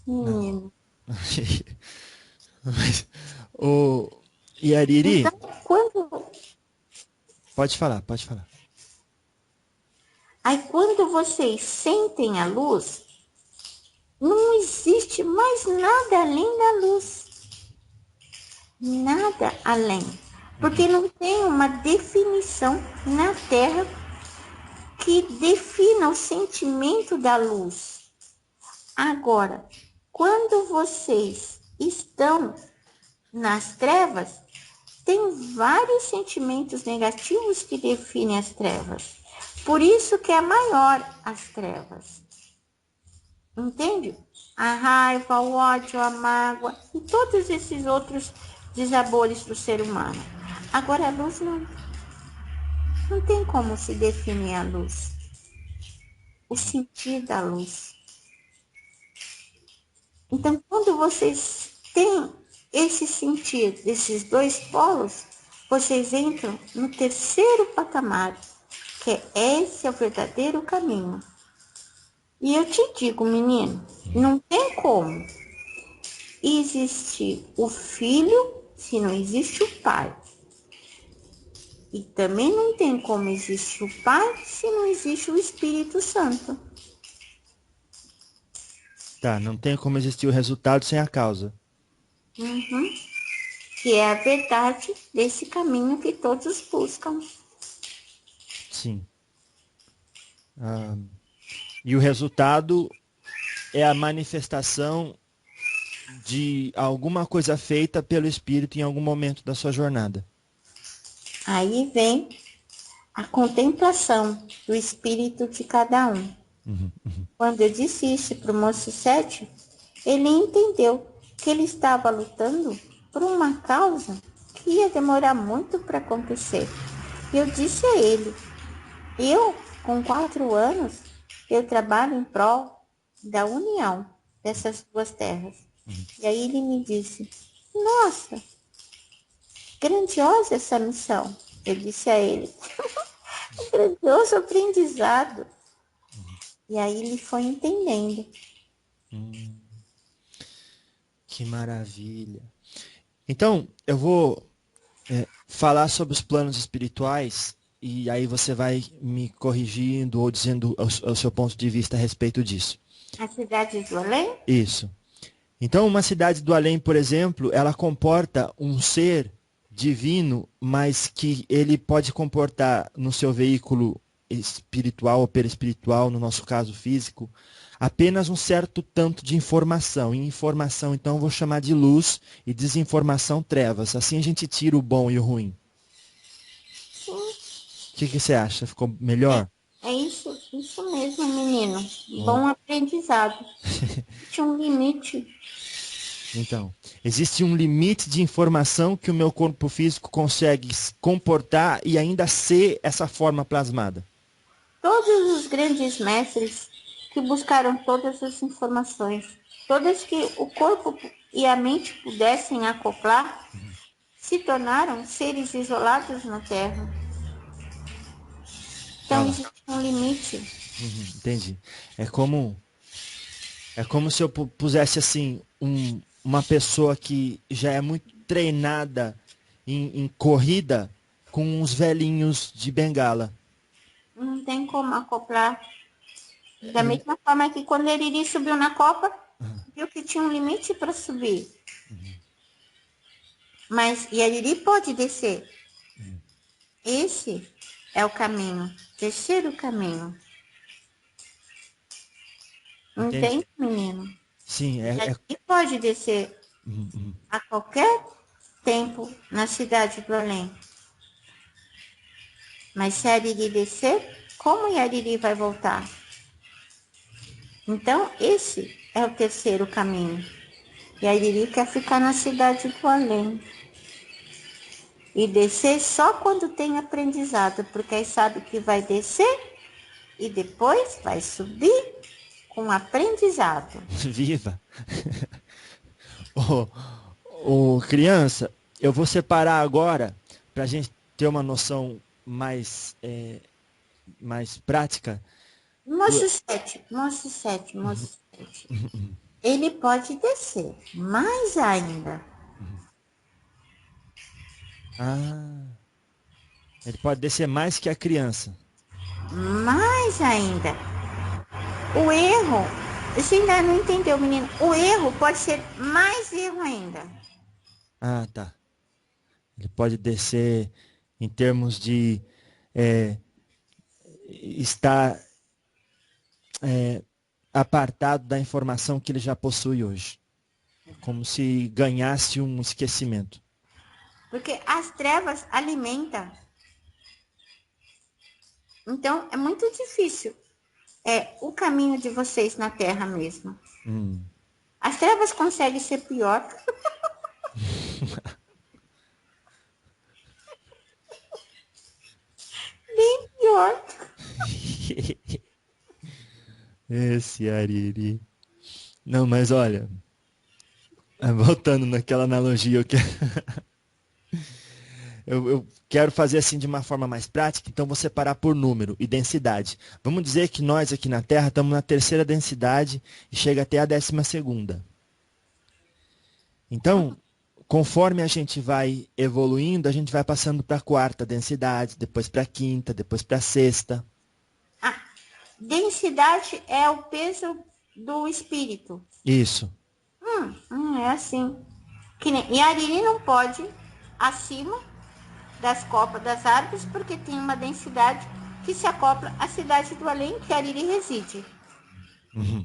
menino. Mas, o Yariri, Então, pode falar, pode falar. aí quando vocês sentem a luz, não existe mais nada além da luz. Nada além. Porque não tem uma definição na Terra que defina o sentimento da luz. Agora, quando vocês estão nas trevas, tem vários sentimentos negativos que definem as trevas. Por isso que é maior as trevas. Entende? A raiva, o ódio, a mágoa e todos esses outros desabores do ser humano. Agora a luz não tem como se definir a luz. O sentir da luz. Então, quando vocês têm esse sentir desses dois polos, vocês entram no terceiro patamar, que esse é o verdadeiro caminho. E eu te digo, menino, não tem como existir o filho se não existe o pai. E também não tem como existir o pai se não existe o Espírito Santo. Tá, não tem como existir o resultado sem a causa. Uhum. Que é a verdade desse caminho que todos buscam. Sim. E o resultado é a manifestação de alguma coisa feita pelo Espírito em algum momento da sua jornada. Aí vem a contemplação do espírito de cada um. Quando eu disse isso para o moço 7, ele entendeu que ele estava lutando por uma causa que ia demorar muito para acontecer. E eu disse a ele, eu, com 4 anos, eu trabalho em prol da união dessas duas terras. E aí ele me disse, nossa, grandiosa essa missão. Eu disse a ele, grandioso aprendizado. E aí ele foi entendendo. Que maravilha. Então, eu vou falar sobre os planos espirituais e aí você vai me corrigindo ou dizendo o seu ponto de vista a respeito disso. A cidade do além? Isso. Então, uma cidade do além, por exemplo, ela comporta um ser divino, mas que ele pode comportar no seu veículo espiritual ou perispiritual, no nosso caso físico, apenas um certo tanto de informação. E informação, então, eu vou chamar de luz e desinformação, trevas. Assim a gente tira o bom e o ruim. Sim. O que você acha? Ficou melhor? É isso mesmo, menino. Bom aprendizado. Tinha um limite. Então, existe um limite de informação que o meu corpo físico consegue comportar e ainda ser essa forma plasmada. Todos os grandes mestres que buscaram todas as informações, todas que o corpo e a mente pudessem acoplar, se tornaram seres isolados na Terra. Então existe um limite. Entendi. É como se eu pusesse assim uma pessoa que já é muito treinada em corrida com uns velhinhos de bengala. Não tem como acoplar. Da mesma forma que quando ele subiu na copa, viu que tinha um limite para subir. Mas Yariri pode descer. Esse é o caminho, terceiro caminho. Entende, menino? Sim, Yariri pode descer a qualquer tempo na cidade do além. Mas se Yariri descer, como Yariri vai voltar? Então, esse é o terceiro caminho. Yariri quer ficar na cidade do além. E descer só quando tem aprendizado, porque aí sabe que vai descer e depois vai subir com aprendizado. Viva! Criança, eu vou separar agora, para a gente ter uma noção mais prática, Moço 7. Ele pode descer, mais ainda. Ah, ele pode descer mais que a criança. Mais ainda. O erro, você ainda não entendeu, menino. O erro pode ser mais erro ainda. Ah, tá. Ele pode descer em termos de estar apartado da informação que ele já possui hoje. Como se ganhasse um esquecimento. Porque as trevas alimentam. Então, é muito difícil. É o caminho de vocês na Terra mesmo. As trevas conseguem ser pior. Bem pior. Esse Ariri. Não, mas olha, voltando naquela analogia, eu quero fazer assim de uma forma mais prática, então vou separar por número e densidade. Vamos dizer que nós aqui na Terra estamos na terceira densidade e chega até a 12ª. Então, conforme a gente vai evoluindo, a gente vai passando para a quarta densidade, depois para a quinta, depois para a sexta. Densidade é o peso do espírito. Isso. É assim. E a Ariri não pode acima das copas das árvores, porque tem uma densidade que se acopla à cidade do além que a Ariri reside.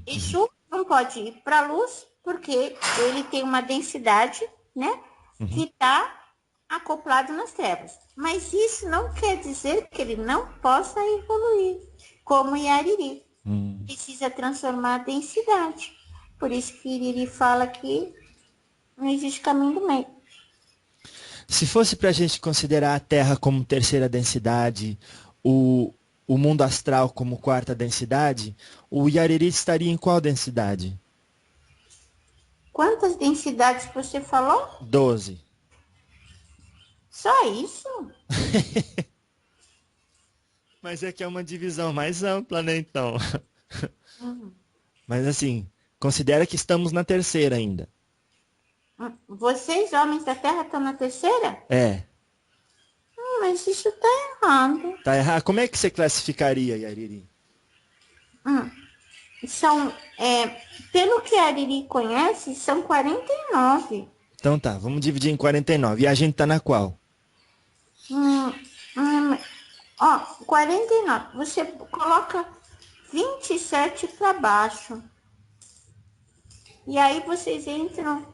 Exu não pode ir para a luz, porque ele tem uma densidade, né, que está acoplado nas trevas. Mas isso não quer dizer que ele não possa evoluir, como Yariri. Precisa transformar a densidade. Por isso que Iriri fala que não existe caminho do meio. Se fosse para a gente considerar a Terra como terceira densidade, o mundo astral como quarta densidade, o Yariri estaria em qual densidade? Quantas densidades você falou? 12. Só isso? Mas é que é uma divisão mais ampla, né, então? Mas assim, considera que estamos na terceira ainda. Vocês, homens da Terra, estão na terceira? É. Mas isso tá errado. Tá errado. Como é que você classificaria, Yariri? São, pelo que a Ariri conhece, são 49. Então tá, vamos dividir em 49. E a gente tá na qual? 49. Você coloca 27 para baixo. E aí vocês entram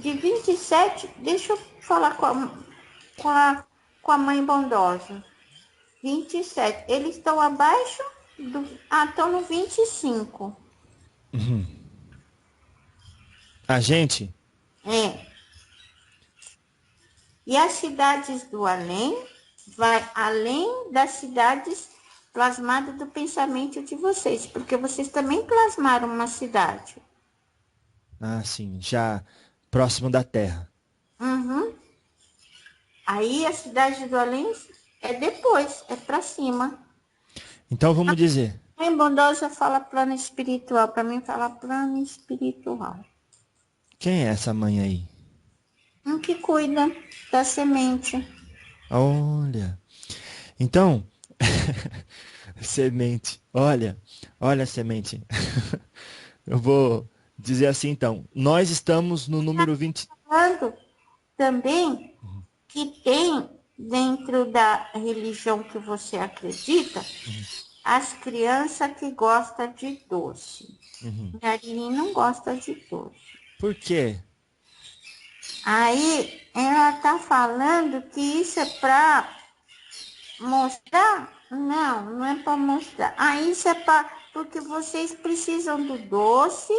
de 27. Deixa eu falar com a mãe bondosa. 27. Eles estão abaixo do... estão no 25. A gente? E as cidades do além vai além das cidades plasmadas do pensamento de vocês, porque vocês também plasmaram uma cidade. Ah, sim, já próximo da Terra. Aí a cidade do além é depois, é para cima. Então vamos dizer. A mãe bondosa fala plano espiritual, para mim fala plano espiritual. Quem é essa mãe aí? Um que cuida da semente. Olha. Então, semente. Olha a semente. Eu vou dizer assim então. Nós estamos no número 20. Falando também que tem dentro da religião que você acredita, as crianças que gostam de doce. A Ariri não gosta de doce. Por quê? Aí ela tá falando que isso é para mostrar? Não, não é para mostrar. Isso é porque vocês precisam do doce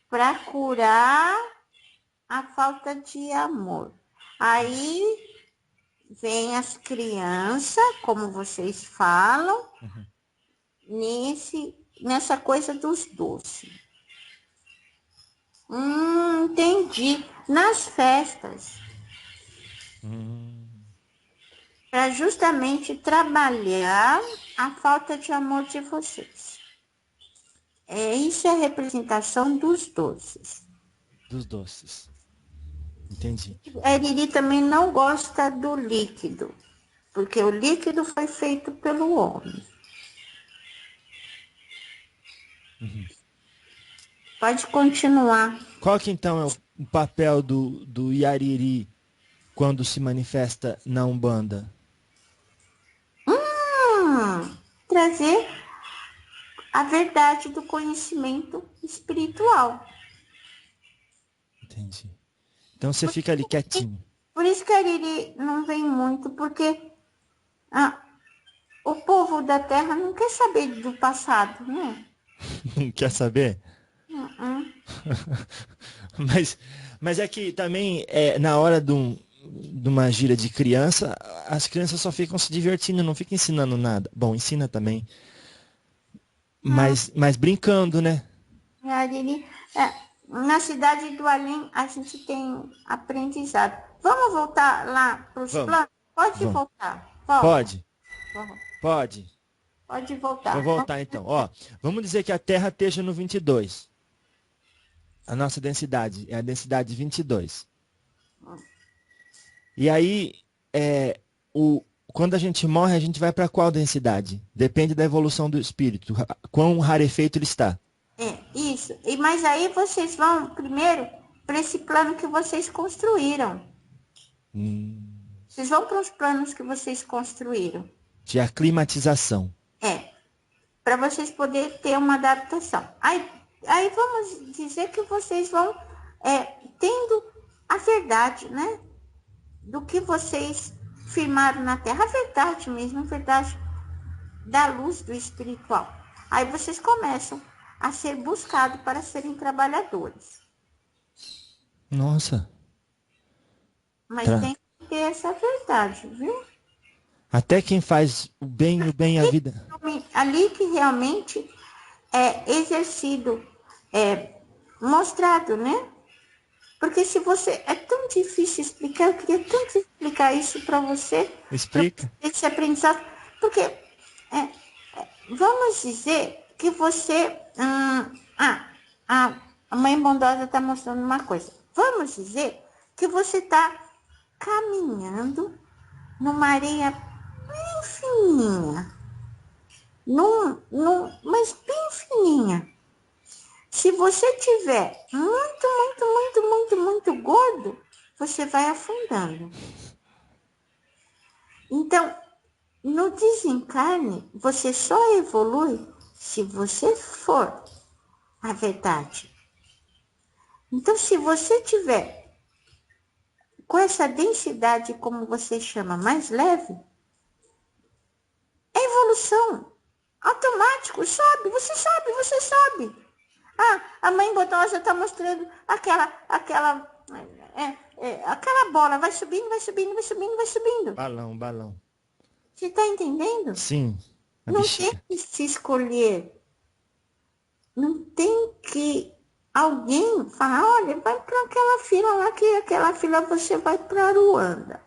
para curar a falta de amor. Aí vem as crianças, como vocês falam, nessa coisa dos doces. Entendi. Nas festas. para justamente trabalhar a falta de amor de vocês. Isso é a representação dos doces. Dos doces. Entendi. A Iriri também não gosta do líquido, porque o líquido foi feito pelo homem. Pode continuar. Qual que então é o papel do Yariri quando se manifesta na Umbanda? Trazer a verdade do conhecimento espiritual. Entendi. Então você fica ali quietinho. Por isso que a Iriri não vem muito, porque o povo da Terra não quer saber do passado, né? Não quer saber? Mas é que também, na hora de uma gira de criança, as crianças só ficam se divertindo, não ficam ensinando nada. Bom, ensina também. Mas brincando, né? A Iriri, na cidade do Além, a gente tem aprendizado. Vamos voltar lá para os planos? Pode voltar. Volta. Pode? Vamos. Pode. Pode voltar. Vou voltar então. Ó, vamos dizer que a Terra esteja no 22. A nossa densidade é a densidade 22. E aí, quando a gente morre, a gente vai para qual densidade? Depende da evolução do espírito. Quão rarefeito ele está. Isso. Mas aí vocês vão primeiro para esse plano que vocês construíram. Vocês vão para os planos que vocês construíram. De aclimatização. Para vocês poderem ter uma adaptação. Aí vamos dizer que vocês vão tendo a verdade, né? Do que vocês firmaram na Terra. A verdade mesmo, a verdade da luz do espiritual. Aí vocês começam a ser buscados para serem trabalhadores. Nossa. Mas tem que ter essa verdade, viu? Até quem faz o bem a vida. Ali que realmente é exercido, mostrado, né? Porque se você... É tão difícil explicar, eu queria tanto explicar isso para você. Explica. Esse aprendizado. Porque, vamos dizer que você... a mãe bondosa está mostrando uma coisa. Vamos dizer que você está caminhando numa areia bem fininha. Mas bem fininha. Se você tiver muito gordo, você vai afundando. Então, no desencarne, você só evolui se você for a verdade. Então, se você tiver com essa densidade, como você chama, mais leve, é evolução. Automático, sobe, você sobe. A mãe bondosa está mostrando aquela bola, vai subindo. Balão. Você está entendendo? Sim. Não tem que se escolher. Não tem que alguém falar, olha, vai para aquela fila lá, que aquela fila você vai para Ruanda.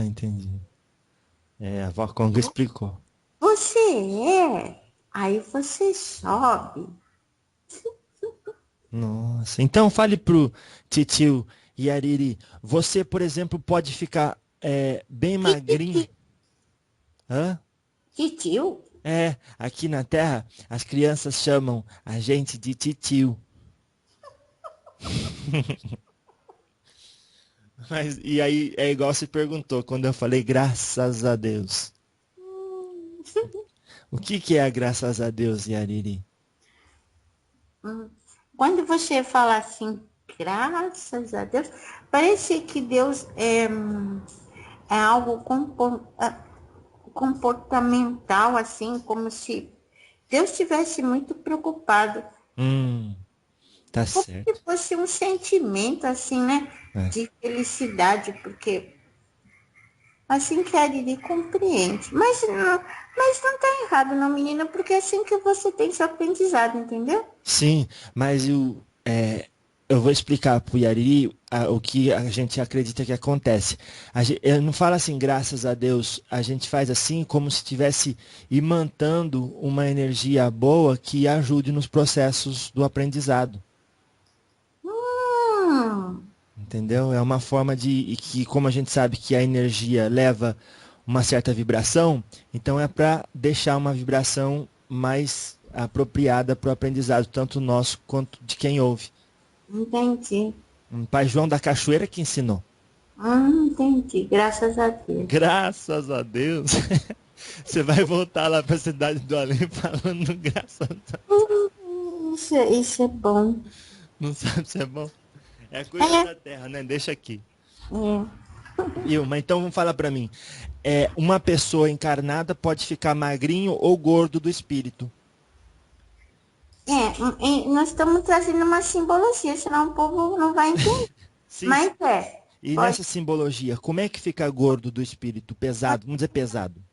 Entendi. A avó Conga explicou. Aí você sobe. Nossa, então fale pro titio Yariri, você, por exemplo, pode ficar bem magrinho. Hã? Titio? Aqui na Terra, as crianças chamam a gente de titio. E aí, é igual você perguntou, quando eu falei graças a Deus. O que é a graças a Deus, Yariri? Quando você fala assim, graças a Deus, parece que Deus é algo comportamental, assim, como se Deus estivesse muito preocupado. Tá como certo. se fosse um sentimento, assim, né? De felicidade, porque assim que a Ariri compreende. Mas não tá errado, não, menina, porque é assim que você tem seu aprendizado, entendeu? Sim, mas eu vou explicar para o Yariri o que a gente acredita que acontece. Eu não falo assim, graças a Deus, a gente faz assim como se estivesse imantando uma energia boa que ajude nos processos do aprendizado. Entendeu? É uma forma de que, como a gente sabe que a energia leva uma certa vibração, então é para deixar uma vibração mais apropriada para o aprendizado, tanto nosso quanto de quem ouve. Entendi. Pai João da Cachoeira que ensinou. Entendi. Graças a Deus. Graças a Deus. Você vai voltar lá para a cidade do além falando graças a Deus. Isso é bom. Não sabe se é bom? É coisa da terra, né? Deixa aqui. Ilma, então vamos falar para mim. Uma pessoa encarnada pode ficar magrinho ou gordo do espírito. Nós estamos trazendo uma simbologia, senão o povo não vai entender. Sim. Mas E pode, nessa simbologia, como é que fica gordo do espírito? Pesado, vamos dizer pesado.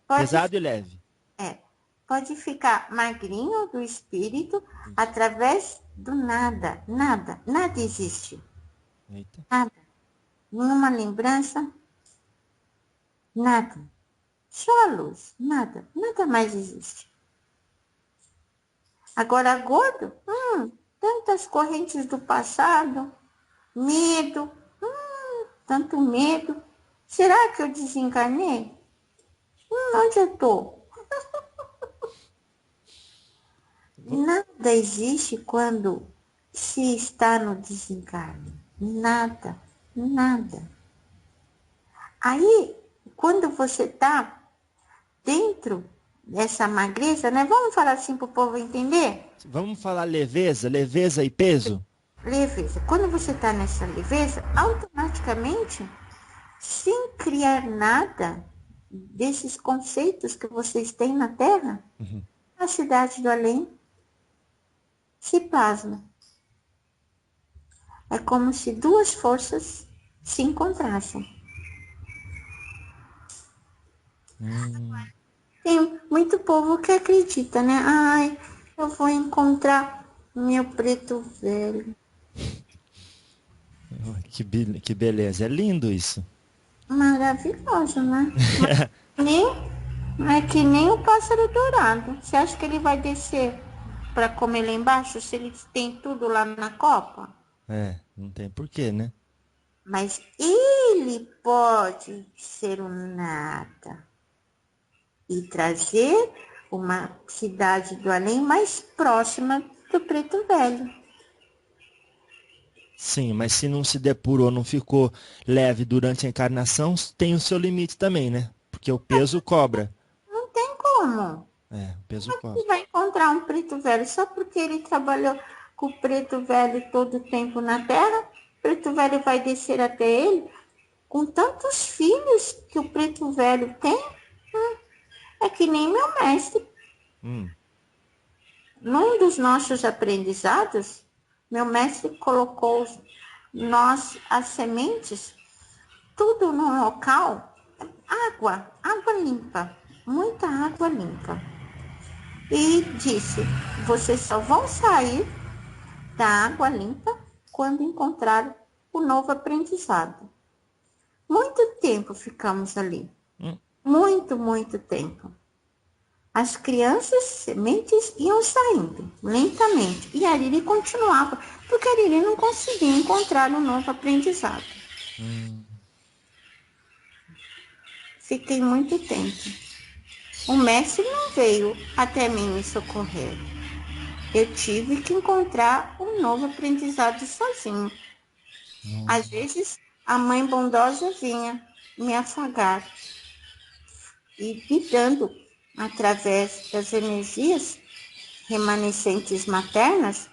pode, Pesado e leve. pode ficar magrinho do espírito através do nada. Nada existe. Eita. Nada. Nenhuma lembrança. Nada. Só a luz. Nada. Nada mais existe. Agora, gordo, tantas correntes do passado, medo, tanto medo. Será que eu desencarnei? Onde eu estou? Nada existe quando se está no desencarne. Nada. Aí, quando você está dentro dessa magreza, né? Vamos falar assim para o povo entender? Vamos falar leveza e peso? Leveza. Quando você está nessa leveza, automaticamente, sem criar nada desses conceitos que vocês têm na Terra, a cidade do além se plasma. É como se duas forças se encontrassem. Tem muito povo que acredita, né? Ai, eu vou encontrar meu preto velho. Que beleza, é lindo isso. Maravilhoso, né? É que nem o pássaro dourado. Você acha que ele vai descer para comer lá embaixo se ele tem tudo lá na copa? Não tem porquê, né? Mas ele pode ser o nada e trazer uma cidade do além mais próxima do preto velho. Sim, mas se não se depurou, não ficou leve durante a encarnação, tem o seu limite também, né? Porque o peso cobra. Não tem como. O peso cobra. Você vai encontrar um preto velho só porque ele trabalhou com o preto velho todo o tempo na Terra. O preto velho vai descer até ele com tantos filhos que o preto velho tem. É que nem meu mestre. Num dos nossos aprendizados, meu mestre colocou as sementes, tudo no local, água limpa, muita água limpa. E disse, vocês só vão sair da água limpa quando encontrar o novo aprendizado. Muito tempo ficamos ali. Muito tempo. As crianças, sementes, iam saindo lentamente. E a Ariri continuava, porque a Ariri não conseguia encontrar um novo aprendizado. Fiquei muito tempo. O mestre não veio até mim me socorrer. Eu tive que encontrar um novo aprendizado sozinho. Às vezes, a mãe bondosa vinha me afagar e me dando, através das energias remanescentes maternas,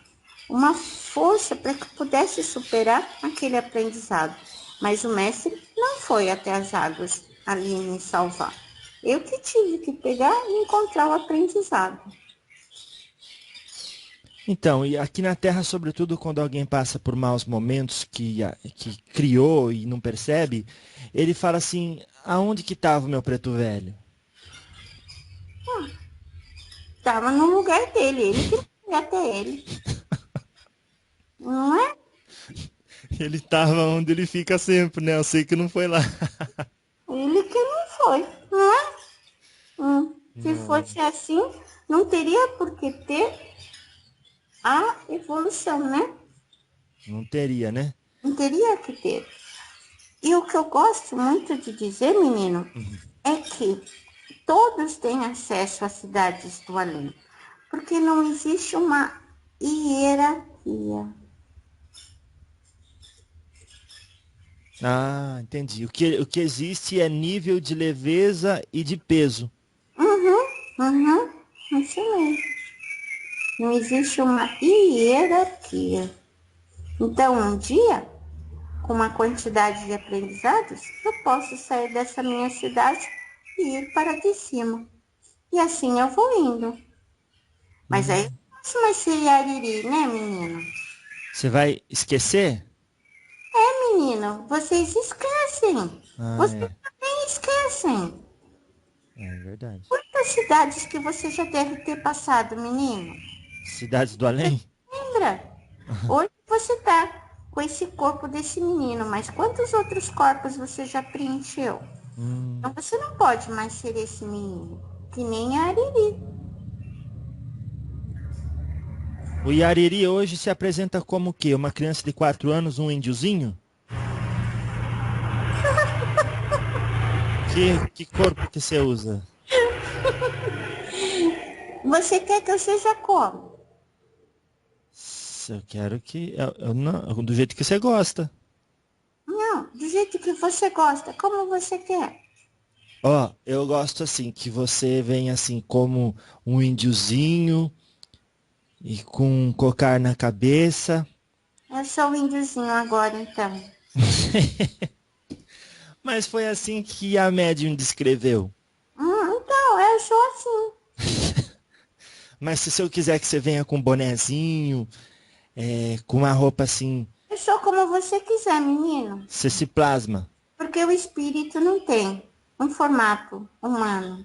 uma força para que eu pudesse superar aquele aprendizado. Mas o mestre não foi até as águas ali me salvar. Eu que tive que pegar e encontrar o aprendizado. Então, e aqui na Terra, sobretudo quando alguém passa por maus momentos que criou e não percebe, ele fala assim, aonde que estava o meu preto velho? Estava no lugar dele, ele que foi até ele. Não é? Ele estava onde ele fica sempre, né? Eu sei que não foi lá. Ele que não foi, não é? Se fosse assim, não teria por que ter a evolução, né? Não teria, né? Não teria que ter. E o que eu gosto muito de dizer, menino, é que todos têm acesso às cidades do além, porque não existe uma hierarquia. Ah, entendi. O que existe é nível de leveza e de peso. Isso mesmo. Não existe uma hierarquia. Então, um dia, com uma quantidade de aprendizados, eu posso sair dessa minha cidade e ir para de cima. E assim eu vou indo. Mas aí eu não posso mais ser Yariri, né, menino? Você vai esquecer? Menino, vocês esquecem. Ah, Vocês é. também esquecem. É verdade. Quantas cidades que você já deve ter passado, menino? Cidades do além? Lembra? Hoje você está com esse corpo desse menino, mas quantos outros corpos você já preencheu? Então você não pode mais ser esse menino, que nem a Ariri. O Yariri hoje se apresenta como o quê? Uma criança de 4 anos, um índiozinho? Que corpo que você usa? Você quer que eu seja como? Eu quero que... eu não, do jeito que você gosta. Não, do jeito que você gosta, como você quer. Ó, eu gosto assim, que você venha assim como um índiozinho e com um cocar na cabeça. Eu sou o índiozinho agora, então. Mas foi assim que a médium descreveu. Então, eu sou assim. Mas se eu quiser que você venha com um bonezinho, com uma roupa assim, Eu sou como você quiser, menino. você se plasma. Porque o espírito não tem um formato humano.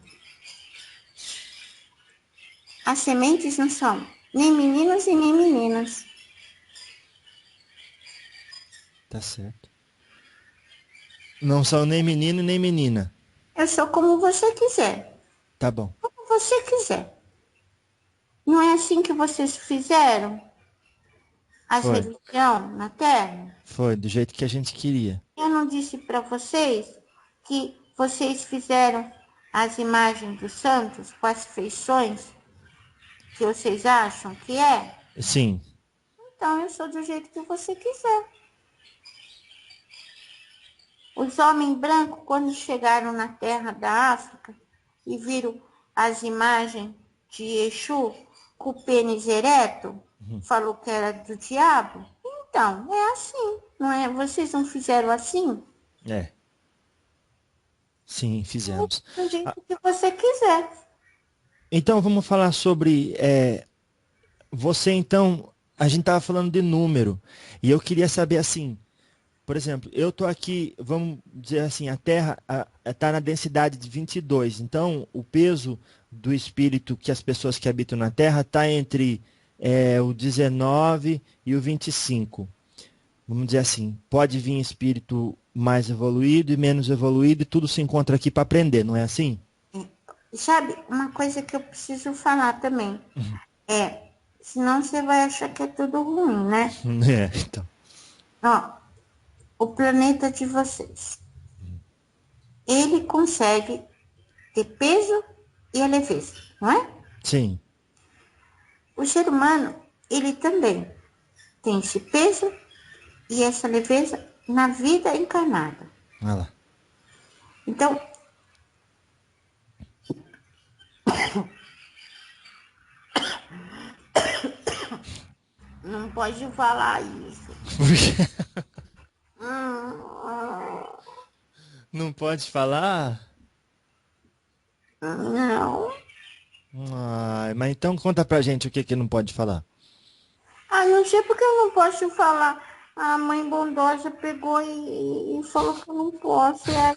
As sementes não são nem meninos e nem meninas. Tá certo. Não são nem menino nem menina. Eu sou como você quiser. Tá bom. Como você quiser. Não é assim que vocês fizeram? As Foi. religiões na Terra? Foi, do jeito que a gente queria. Eu não disse para vocês que vocês fizeram as imagens dos santos com as feições que vocês acham que é? Sim. Então eu sou do jeito que você quiser. Os homens brancos, quando chegaram na terra da África e viram as imagens de Exu com o pênis ereto, falou que era do diabo. Então, é assim, não é? Vocês não fizeram assim? É. Sim, fizemos. Do jeito que você quiser. Então vamos falar sobre você então, a gente estava falando de número, e eu queria saber assim, por exemplo, eu tô aqui, vamos dizer assim, a Terra está na densidade de 22, então o peso do espírito que as pessoas que habitam na Terra está entre o 19 e o 25. Vamos dizer assim, pode vir espírito mais evoluído e menos evoluído, e tudo se encontra aqui para aprender, não é assim? Sabe, uma coisa que eu preciso falar também. Senão você vai achar que é tudo ruim, né? Então. Ó, o planeta de vocês. Ele consegue ter peso e leveza, não é? Sim. O ser humano, ele também tem esse peso e essa leveza na vida encarnada. Olha lá. Então, não pode falar isso. Não pode falar? Não. Ai, mas então conta pra gente o que que não pode falar. Não sei porque eu não posso falar. A mãe bondosa pegou e falou que eu não posso. E aí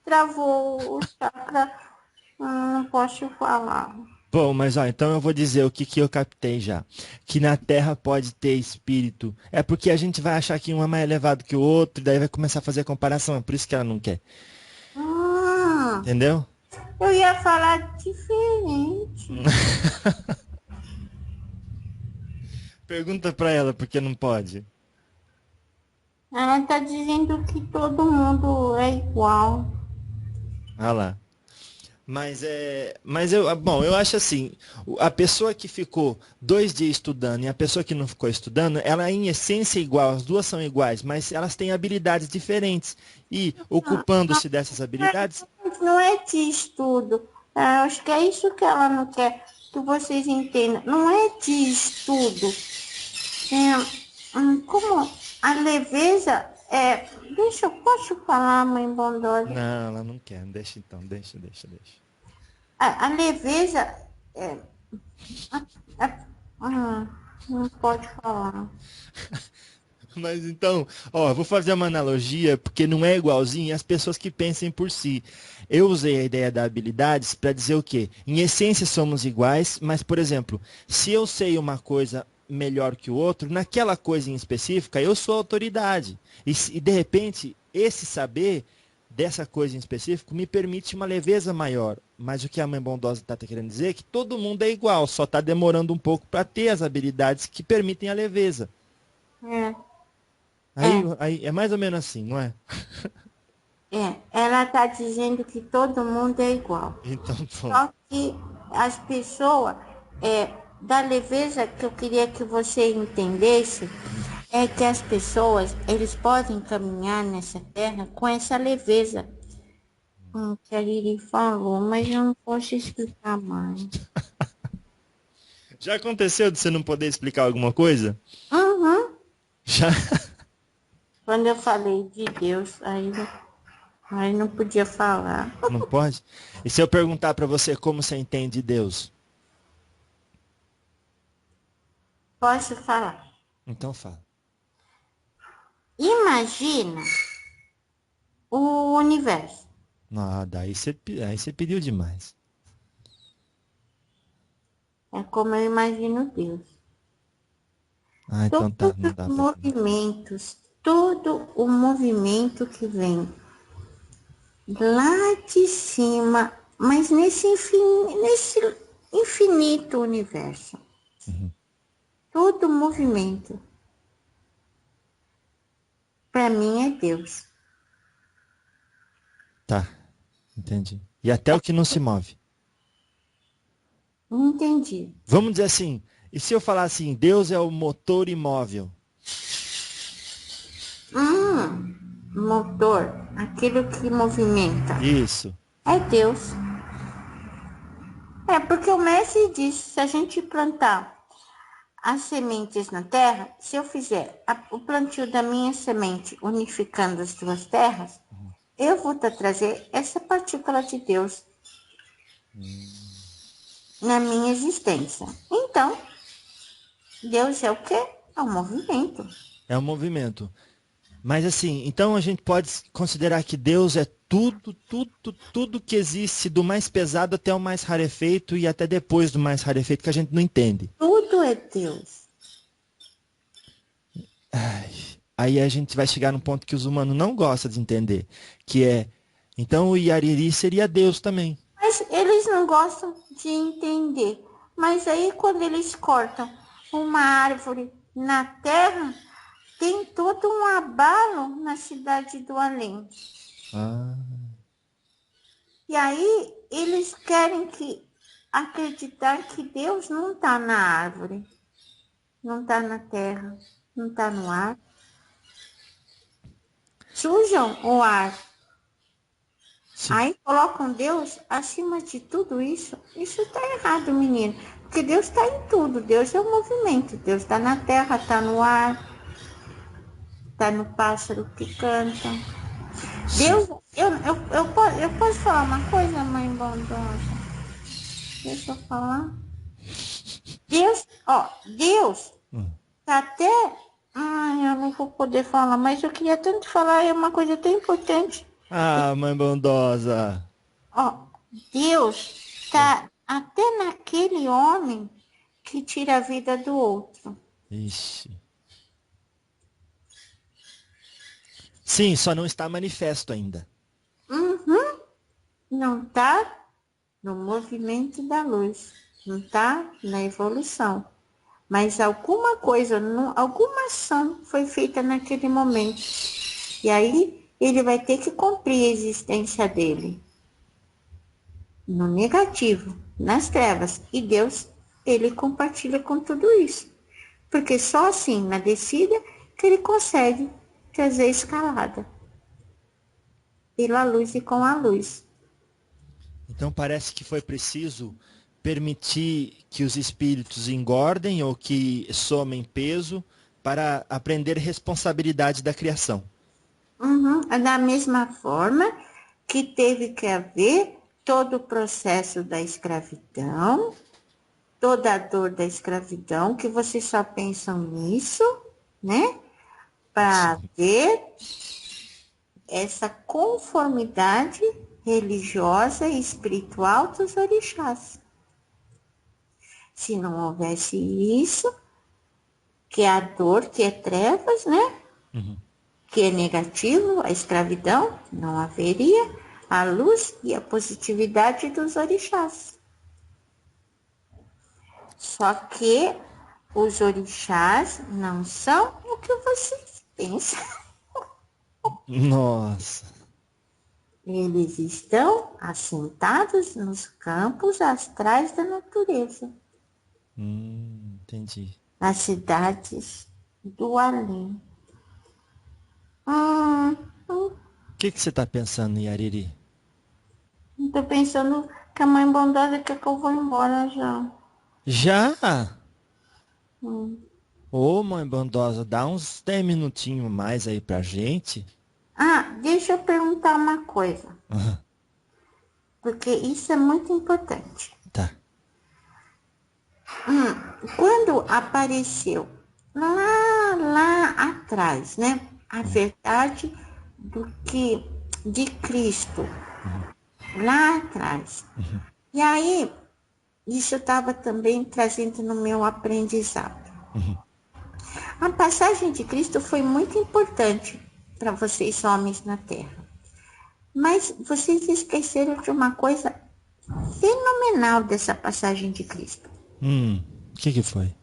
travou o chakra. Não posso falar. Bom, mas ó, então eu vou dizer o que, que eu captei já. Que na Terra pode ter espírito. É porque a gente vai achar que um é mais elevado que o outro, e daí vai começar a fazer comparação. É por isso que ela não quer. Ah, Entendeu? eu ia falar diferente. Pergunta pra ela porque não pode. Ela está dizendo que todo mundo é igual. Ah lá. Mas bom, eu acho assim, a pessoa que ficou 2 dias estudando e a pessoa que não ficou estudando, ela em essência é igual, as duas são iguais, mas elas têm habilidades diferentes. E ocupando-se dessas habilidades, Não é de estudo. Eu acho que é isso que ela não quer que vocês entendam. Não é de estudo. Como a leveza é. Deixa, eu posso falar, mãe bondosa? não, ela não quer. Deixa então, deixa. A leveza é. Não pode falar. Mas então, ó, vou fazer uma analogia, porque não é igualzinho as pessoas que pensem por si. Eu usei a ideia da habilidades para dizer o quê? Em essência somos iguais, mas, por exemplo, se eu sei uma coisa melhor que o outro, naquela coisa em específica, eu sou autoridade. E de repente, esse saber dessa coisa em específico me permite uma leveza maior. Mas o que a mãe bondosa está querendo dizer é que todo mundo é igual, só está demorando um pouco para ter as habilidades que permitem a leveza. É. Aí é mais ou menos assim, não é? Ela está dizendo que todo mundo é igual. Então, bom. Só que as pessoas, da leveza que eu queria que você entendesse, é que as pessoas, eles podem caminhar nessa terra com essa leveza. Que a Lili falou, mas eu não posso explicar mais. Já aconteceu de você não poder explicar alguma coisa? Uhum. Já? Quando eu falei de Deus, aí não podia falar. Não pode? E se eu perguntar para você como você entende Deus? Posso falar? Então fala. Imagina o universo. Ah, aí você pediu demais. É como eu imagino Deus. Ah, então tá, não Todos dá os pra... movimentos, todo o movimento que vem lá de cima, mas nesse infinito universo. Todo movimento, para mim, é Deus. Tá, entendi. E até o que não se move. Não entendi. Vamos dizer assim, e se eu falar assim, Deus é o motor imóvel? Motor, aquilo que movimenta, Isso. é Deus. Porque o mestre disse, se a gente plantar as sementes na terra, se eu fizer o plantio da minha semente unificando as duas terras, eu vou trazer essa partícula de Deus na minha existência. Então, Deus é o quê? É um movimento. É um movimento. Mas assim, então a gente pode considerar que Deus é tudo que existe, do mais pesado até o mais rarefeito e até depois do mais rarefeito, que a gente não entende. Tudo é Deus. Aí a gente vai chegar num ponto que os humanos não gostam de entender, que é, então o Yariri seria Deus também. Mas eles não gostam de entender. Mas aí quando eles cortam uma árvore na terra, tem todo um abalo na cidade do além. E aí eles querem acreditar que Deus não está na árvore, não está na terra, não está no ar. Sujam o ar. Sim. Aí colocam Deus acima de tudo isso. Isso está errado, menino. Porque Deus está em tudo. Deus é o movimento. Deus está na terra, está no ar, está no pássaro que canta. Deus, eu posso falar uma coisa, mãe bondosa? Deixa eu falar. Deus tá até... Ai, eu não vou poder falar, mas eu queria tanto falar, é uma coisa tão importante. Ah, mãe bondosa. Deus tá até naquele homem que tira a vida do outro. Ixi. Sim, só não está manifesto ainda. Uhum. Não está no movimento da luz, não está na evolução. Mas alguma coisa, alguma ação foi feita naquele momento. E aí ele vai ter que cumprir a existência dele. No negativo, nas trevas. E Deus, ele compartilha com tudo isso. Porque só assim, na descida, que ele consegue trazer a escalada. Pela luz e com a luz. Então parece que foi preciso permitir que os espíritos engordem ou que somem peso para aprender responsabilidade da criação. Uhum. Da mesma forma que teve que haver todo o processo da escravidão, toda a dor da escravidão, que vocês só pensam nisso, né? Para ver essa conformidade religiosa e espiritual dos orixás. Se não houvesse isso, que é a dor, que é trevas, né? Uhum. Que é negativo, a escravidão, não haveria a luz e a positividade dos orixás. Só que os orixás não são o que vocês pensam. Nossa. Eles estão assentados nos campos astrais da natureza, Entendi. nas cidades do além. O que você está pensando, Yariri? Estou pensando que a mãe bondosa quer que eu vou embora já. Já? Ô, mãe bondosa, dá uns 10 minutinhos mais aí pra gente. Ah, deixa eu perguntar uma coisa. Uhum. Porque isso é muito importante. Tá. Quando apareceu lá atrás, né? A verdade de Cristo. Lá atrás. E aí, isso estava também trazendo no meu aprendizado. A passagem de Cristo foi muito importante para vocês, homens na Terra. Mas vocês esqueceram de uma coisa fenomenal dessa passagem de Cristo. O que foi?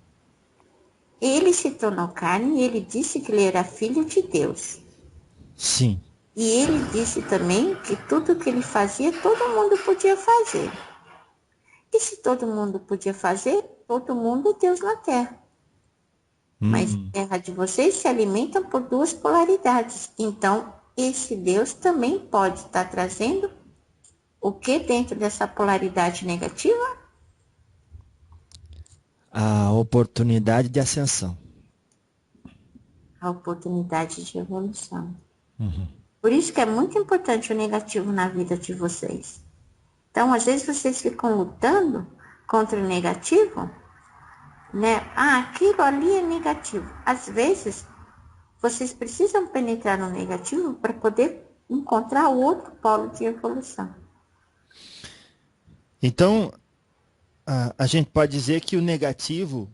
Ele se tornou carne e ele disse que ele era filho de Deus. Sim. E ele disse também que tudo que ele fazia, todo mundo podia fazer. E se todo mundo podia fazer, todo mundo é Deus na Terra. Mas a terra de vocês se alimenta por duas polaridades. Então, esse Deus também pode estar trazendo o que dentro dessa polaridade negativa? A oportunidade de ascensão. A oportunidade de evolução. Por isso que é muito importante o negativo na vida de vocês. Então, às vezes, vocês ficam lutando contra o negativo, né? Ah, aquilo ali é negativo. Às vezes, vocês precisam penetrar no negativo para poder encontrar o outro polo de evolução. Então, a gente pode dizer que o negativo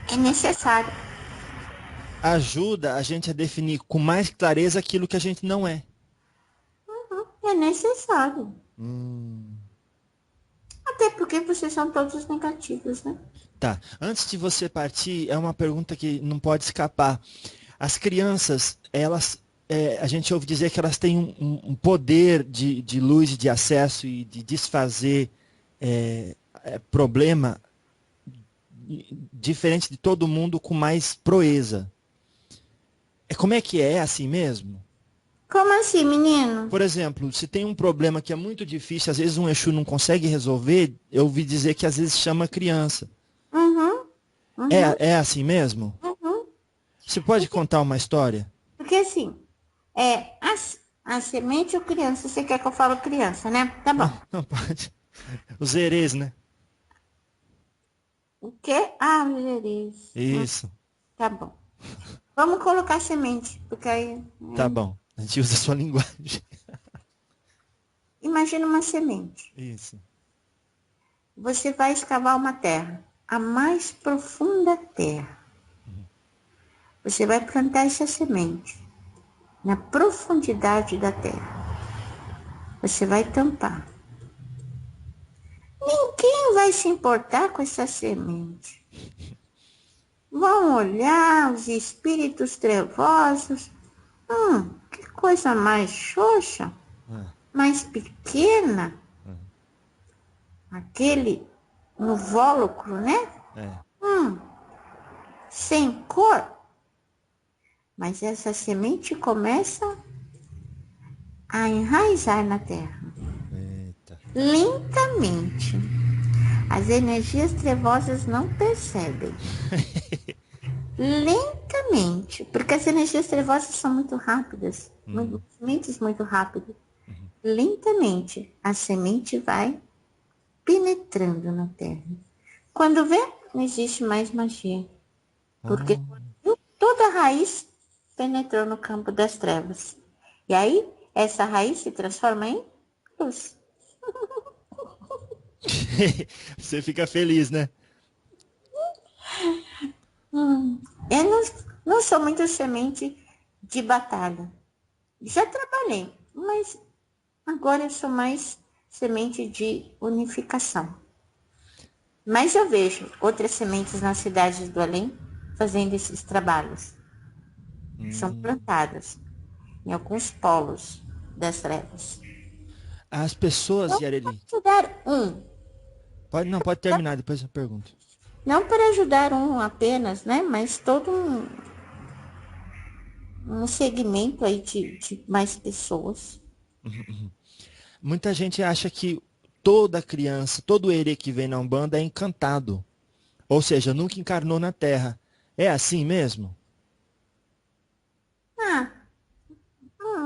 É necessário. ajuda a gente a definir com mais clareza aquilo que a gente não é. É necessário. Até porque vocês são todos negativos, né? Tá. Antes de você partir, é uma pergunta que não pode escapar. As crianças, elas, a gente ouve dizer que elas têm um poder de luz e de acesso e de desfazer problema diferente de todo mundo com mais proeza. Como é que é assim mesmo? Como assim, menino? Por exemplo, se tem um problema que é muito difícil, às vezes um Exu não consegue resolver, eu ouvi dizer que às vezes chama a criança. É assim mesmo? Você pode contar uma história? Porque assim, a semente ou criança, você quer que eu fale criança, né? Tá bom. Não pode. Os herês, né? O quê? Ah, beleza. Isso. Tá bom. Vamos colocar semente, porque aí... Tá bom. A gente usa a sua linguagem. Imagina uma semente. Isso. você vai escavar uma terra, a mais profunda terra. Você vai plantar essa semente na profundidade da terra. Você vai tampar. Ninguém vai se importar com essa semente. Vão olhar os espíritos trevosos. Que coisa mais xoxa, mais pequena. Aquele invólucro, né? Sem cor. Mas essa semente começa a enraizar na terra. Eita. Lentamente. As energias trevosas não percebem. Lentamente. Porque as energias trevosas são muito rápidas. Movimentos muito rápidos. Lentamente, a semente vai penetrando na terra. Quando vê, não existe mais magia. Porque toda a raiz penetrou no campo das trevas. E aí, essa raiz se transforma em luz. Você fica feliz, né? Eu não sou muito semente de batalha. Já trabalhei, mas agora eu sou mais semente de unificação. Mas eu vejo outras sementes nas cidades do além fazendo esses trabalhos. São plantadas em alguns polos das trevas. As pessoas, Yareli... Ajudar um. Pode terminar, depois eu pergunto. Não para ajudar um apenas, né? Mas todo um segmento aí de mais pessoas. Muita gente acha que toda criança, todo erê que vem na Umbanda é encantado. Ou seja, nunca encarnou na Terra. É assim mesmo?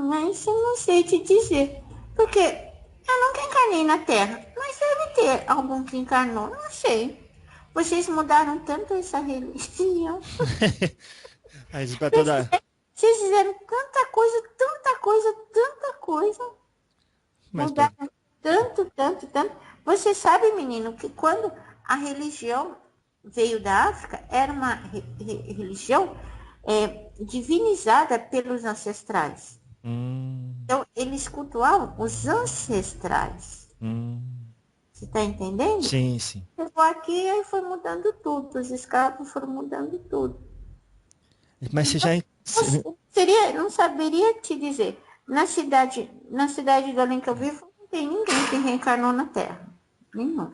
Mas eu não sei te dizer. Porque eu nunca encarnei na Terra. Mas deve ter algum que encarnou. Não sei. Vocês mudaram tanto essa religião. Mas pra toda... Vocês fizeram tanta coisa, tanta coisa, tanta coisa. Mas Mudaram tanto, tanto, tanto. Você sabe, menino, que quando a religião veio da África, era uma religião divinizada pelos ancestrais. Então, eles cultuavam os ancestrais. Você está entendendo? Sim, sim. Chegou aqui e aí foi mudando tudo. Os escravos foram mudando tudo. Mas você já... Não saberia te dizer. Na cidade do além que eu vivo, não tem ninguém que reencarnou na Terra. Nenhum.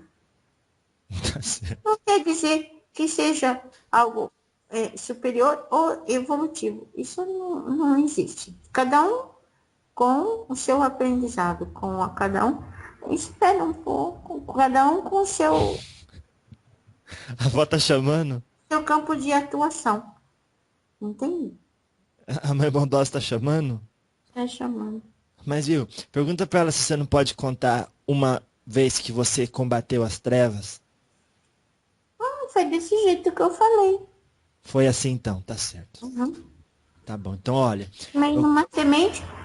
Tá certo. Não quer dizer que seja algo superior ou evolutivo. Isso não existe. Cada um com o seu aprendizado, cada um espera um pouco, cada um com o seu A avó tá chamando? seu campo de atuação. Entende? A mãe bondosa tá chamando? Está chamando. Mas viu, pergunta pra ela se você não pode contar uma vez que você combateu as trevas. Foi desse jeito que eu falei. Foi assim então, tá certo. Tá bom, então olha. Mas numa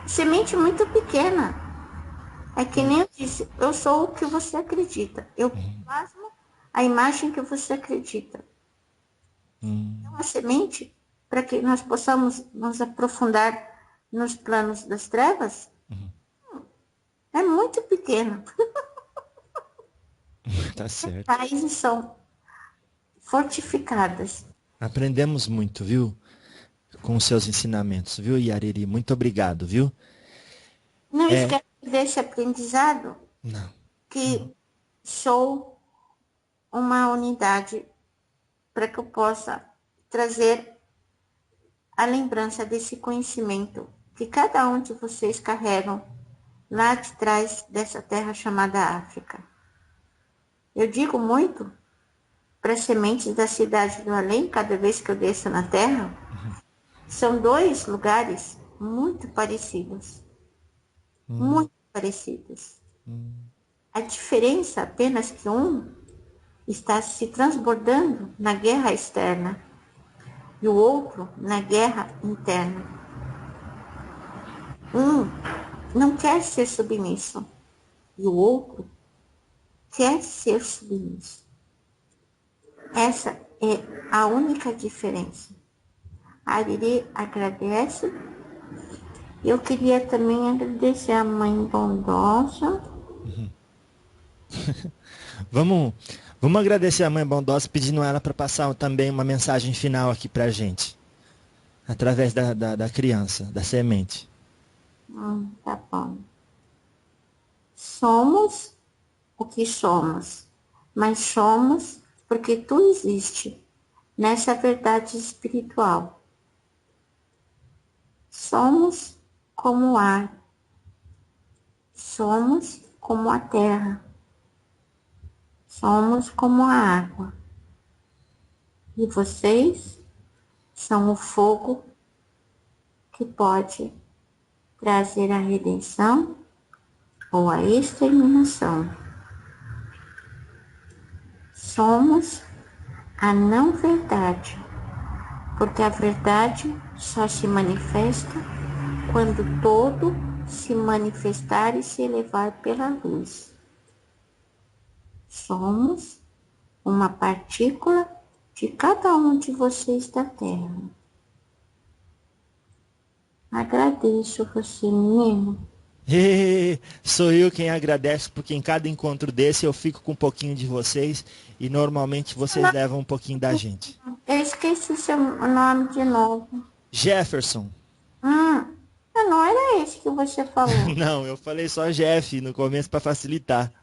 semente muito pequena. É que nem eu disse, eu sou o que você acredita. Eu plasmo a imagem que você acredita. É uma semente para que nós possamos nos aprofundar nos planos das trevas. É muito pequena. Tá certo. As raízes são fortificadas. Aprendemos muito, viu? Com os seus ensinamentos, viu, Yareli? Muito obrigado, viu? Não esquece desse aprendizado. Não. Que sou uma unidade para que eu possa trazer a lembrança desse conhecimento que cada um de vocês carregam lá de trás dessa terra chamada África. Eu digo muito para as sementes da cidade do além, cada vez que eu desço na terra, são dois lugares muito parecidos. Muito parecidos. A diferença apenas que um está se transbordando na guerra externa e o outro na guerra interna. Um não quer ser submisso e o outro quer ser feliz. Essa é a única diferença. A Ariri agradece. Eu queria também agradecer a mãe bondosa. Vamos agradecer a mãe bondosa, pedindo ela para passar também uma mensagem final aqui para a gente. Através da criança, da semente. Tá bom. Somos o que somos, mas somos porque tu existe nessa verdade espiritual. Somos como o ar, somos como a terra, somos como a água. E vocês são o fogo que pode trazer a redenção ou a exterminação. Somos a não verdade, porque a verdade só se manifesta quando todo se manifestar e se elevar pela luz. Somos uma partícula de cada um de vocês da Terra. Agradeço você, menino. Sou eu quem agradece, porque em cada encontro desse eu fico com um pouquinho de vocês e normalmente vocês levam um pouquinho da gente. Eu esqueci seu nome de novo. Jefferson. Não era esse que você falou. Não, eu falei só Jeff no começo para facilitar.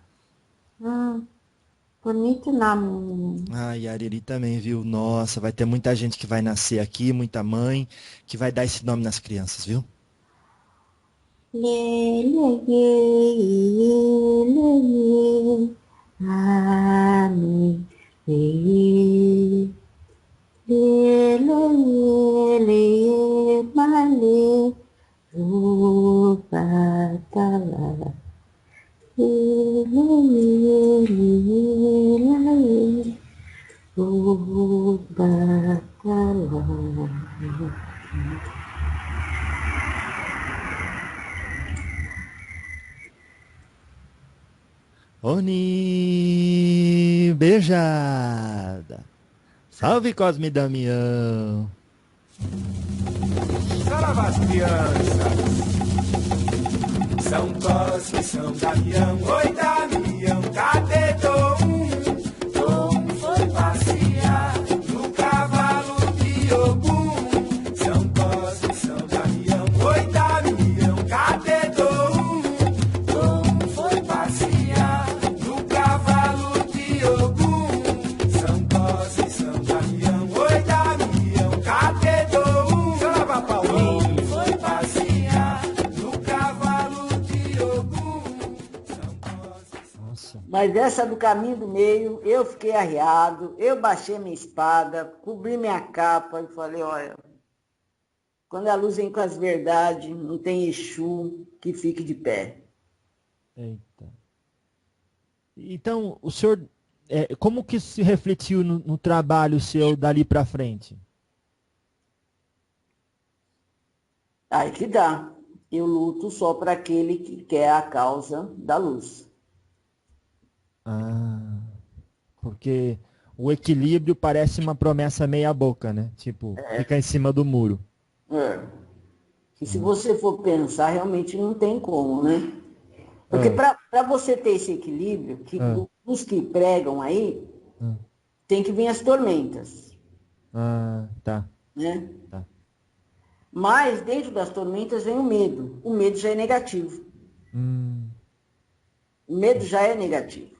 Bonito nome, menino. E a Ariri também, viu? Nossa, vai ter muita gente que vai nascer aqui, muita mãe, que vai dar esse nome nas crianças, viu? Lê, lê, lê, lê, lê. Amém. Lê, lê, lê, lê, malê, rubatala. Lê, lê, lê, lê, rubatala. Oni, beijada. Salve Cosme e Damião. Saravá as crianças. São Cosme, São Damião, oi Damião, cadê Tom? Tom foi passear no cavalo de Ogum. São Cosme, São Damião, oi Damião, cadê Tom? Tom foi passear no cavalo de Ogum. São Cosme, São Damião, oi Damião, cadê Tom? Saravá Paulinho foi passear no cavalo de Ogum. São Cosme. Nossa. Mas essa do caminho do meio, eu fiquei arriado, eu baixei minha espada, cobri minha capa e falei, olha, quando a luz vem com as verdades, não tem Exu que fique de pé. Eita. Então, o senhor, como que se refletiu no trabalho seu dali para frente? Aí que dá. Eu luto só para aquele que quer a causa da luz. Porque o equilíbrio parece uma promessa meia boca, né? Tipo, fica em cima do muro. E se você for pensar, realmente não tem como, né? Porque para você ter esse equilíbrio, que os que pregam aí, tem que vir as tormentas. Tá. Né? Tá. Mas dentro das tormentas vem o medo. O medo já é negativo. O medo já é negativo.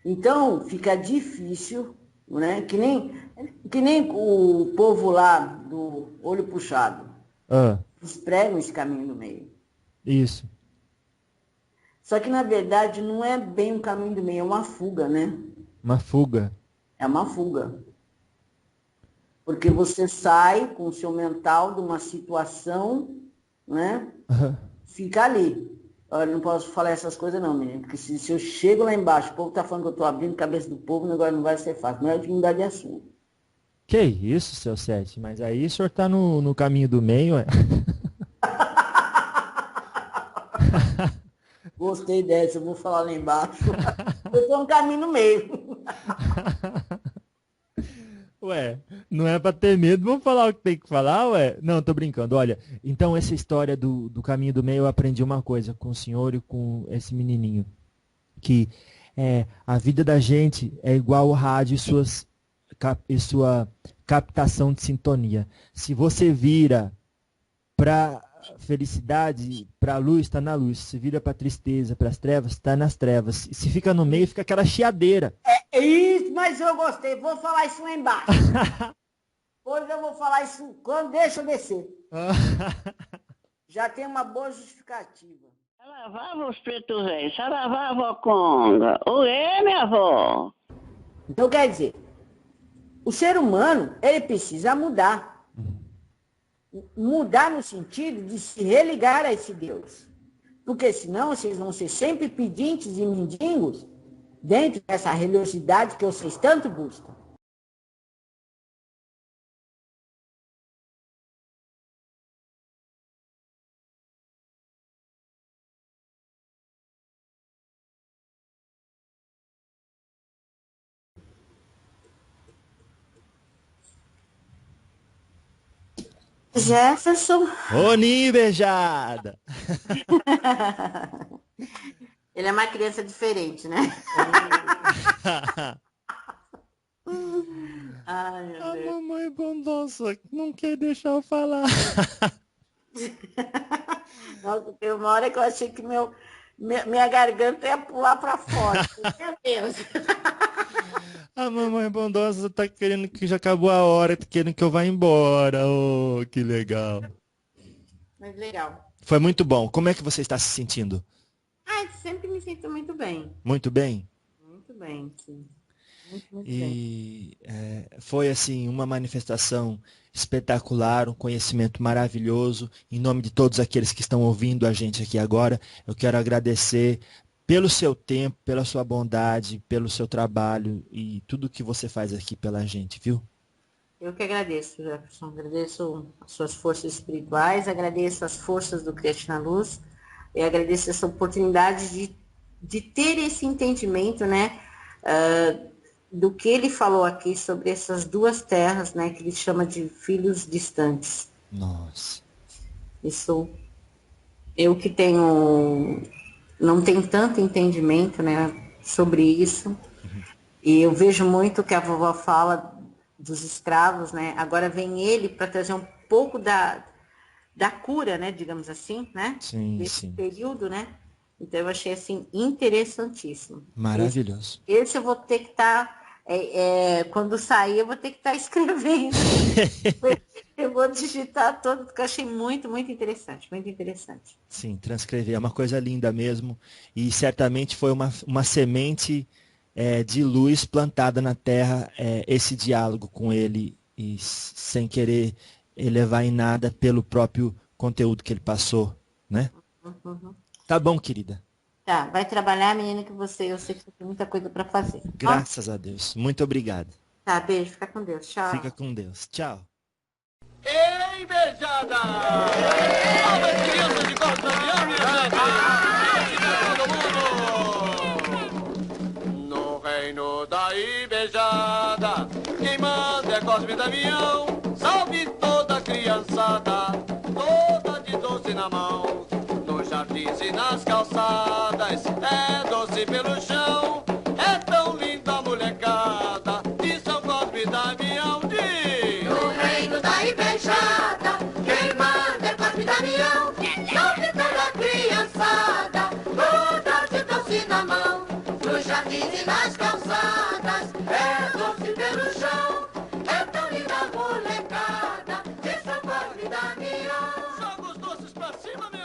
Então, fica difícil, né? Que nem o povo lá do olho puxado. Eles pregam esse caminho do meio. Isso. Só que, na verdade, não é bem um caminho do meio, é uma fuga, né? Uma fuga. É uma fuga. Porque você sai com o seu mental de uma situação, né? Fica ali. Eu não posso falar essas coisas não, menino. Porque se eu chego lá embaixo, o povo tá falando que eu tô abrindo a cabeça do povo, o negócio não vai ser fácil. Melhor de mudar de assunto. Que isso, seu Sete? Mas aí o senhor tá no caminho do meio, Gostei dessa, eu vou falar lá embaixo. Eu tô um caminho no meio. Ué, não é pra ter medo, vamos falar o que tem que falar, ué? Não, tô brincando. Olha, então essa história do caminho do meio, eu aprendi uma coisa com o senhor e com esse menininho. Que a vida da gente é igual ao rádio e sua captação de sintonia. Se você vira para felicidade, para a luz, está na luz. Se vira para tristeza, para as trevas, está nas trevas. E se fica no meio, fica aquela chiadeira. É isso, mas eu gostei. Vou falar isso lá embaixo. Hoje eu vou falar isso quando deixa eu descer. Já tem uma boa justificativa. Saravá, os pretos velhos. Saravá, vó Conga. Oi, minha avó. Então, quer dizer, o ser humano, ele precisa mudar. Mudar no sentido de se religar a esse Deus. Porque senão vocês vão ser sempre pedintes e mendigos dentro dessa religiosidade que vocês tanto buscam. Jefferson, Ô, ninho beijada! ele é uma criança diferente, né? Ai, meu A Deus. mamãe bondosa não quer deixar eu falar. Nossa, tem uma hora que eu achei que minha garganta ia pular para fora. Meu Deus. A mamãe bondosa tá querendo que já acabou a hora, tá querendo que eu vá embora. Oh, que legal. Mas legal. Foi muito bom. Como é que você está se sentindo? Ai, sempre me sinto muito bem. Muito bem? Muito bem, sim. Muito bem. E foi assim uma manifestação espetacular, um conhecimento maravilhoso. Em nome de todos aqueles que estão ouvindo a gente aqui agora, eu quero agradecer pelo seu tempo, pela sua bondade, pelo seu trabalho e tudo que você faz aqui pela gente, viu? Eu que agradeço, Jefferson. Agradeço as suas forças espirituais, agradeço as forças do Cristo na Luz e agradeço essa oportunidade de ter esse entendimento, né, do que ele falou aqui sobre essas duas terras, né, que ele chama de filhos distantes. Nossa. Isso, eu que não tenho tanto entendimento, né, sobre isso, e eu vejo muito que a vovó fala dos escravos, né, agora vem ele para trazer um pouco da cura, né, digamos assim, né, Sim, desse sim. período, né, então eu achei, assim, interessantíssimo. Maravilhoso. Esse eu vou ter que estar, quando sair, eu vou ter que estar escrevendo. Eu vou digitar todo, porque eu achei muito, muito interessante, muito interessante. Sim, transcrever é uma coisa linda mesmo. E certamente foi uma semente de luz plantada na terra, esse diálogo com ele, e sem querer elevar em nada pelo próprio conteúdo que ele passou, né? Uhum. Tá bom, querida. Tá, vai trabalhar, menina, que eu sei que você tem muita coisa para fazer. Graças a Deus. Muito obrigado. Tá, beijo, fica com Deus, tchau. Fica com Deus. Tchau. Ei, beijada! Salve as crianças de Cortamião, minha gente! Todo mundo! No reino da Ibejada, quem manda é Cosme Damião. Salve toda a criançada, toda de doce na mão. Nos jardins e nas calçadas, é doce pelo chão. É tão linda a molecada de São Cosme e Damião. No reino da Ibejada, quem manda é Cosme e Damião. Salve toda a criançada, toda de doce na mão. Nos jardins e nas calçadas, é doce pelo chão. É tão linda a molecada de São Cosme e Damião. Joga os doces pra cima, meu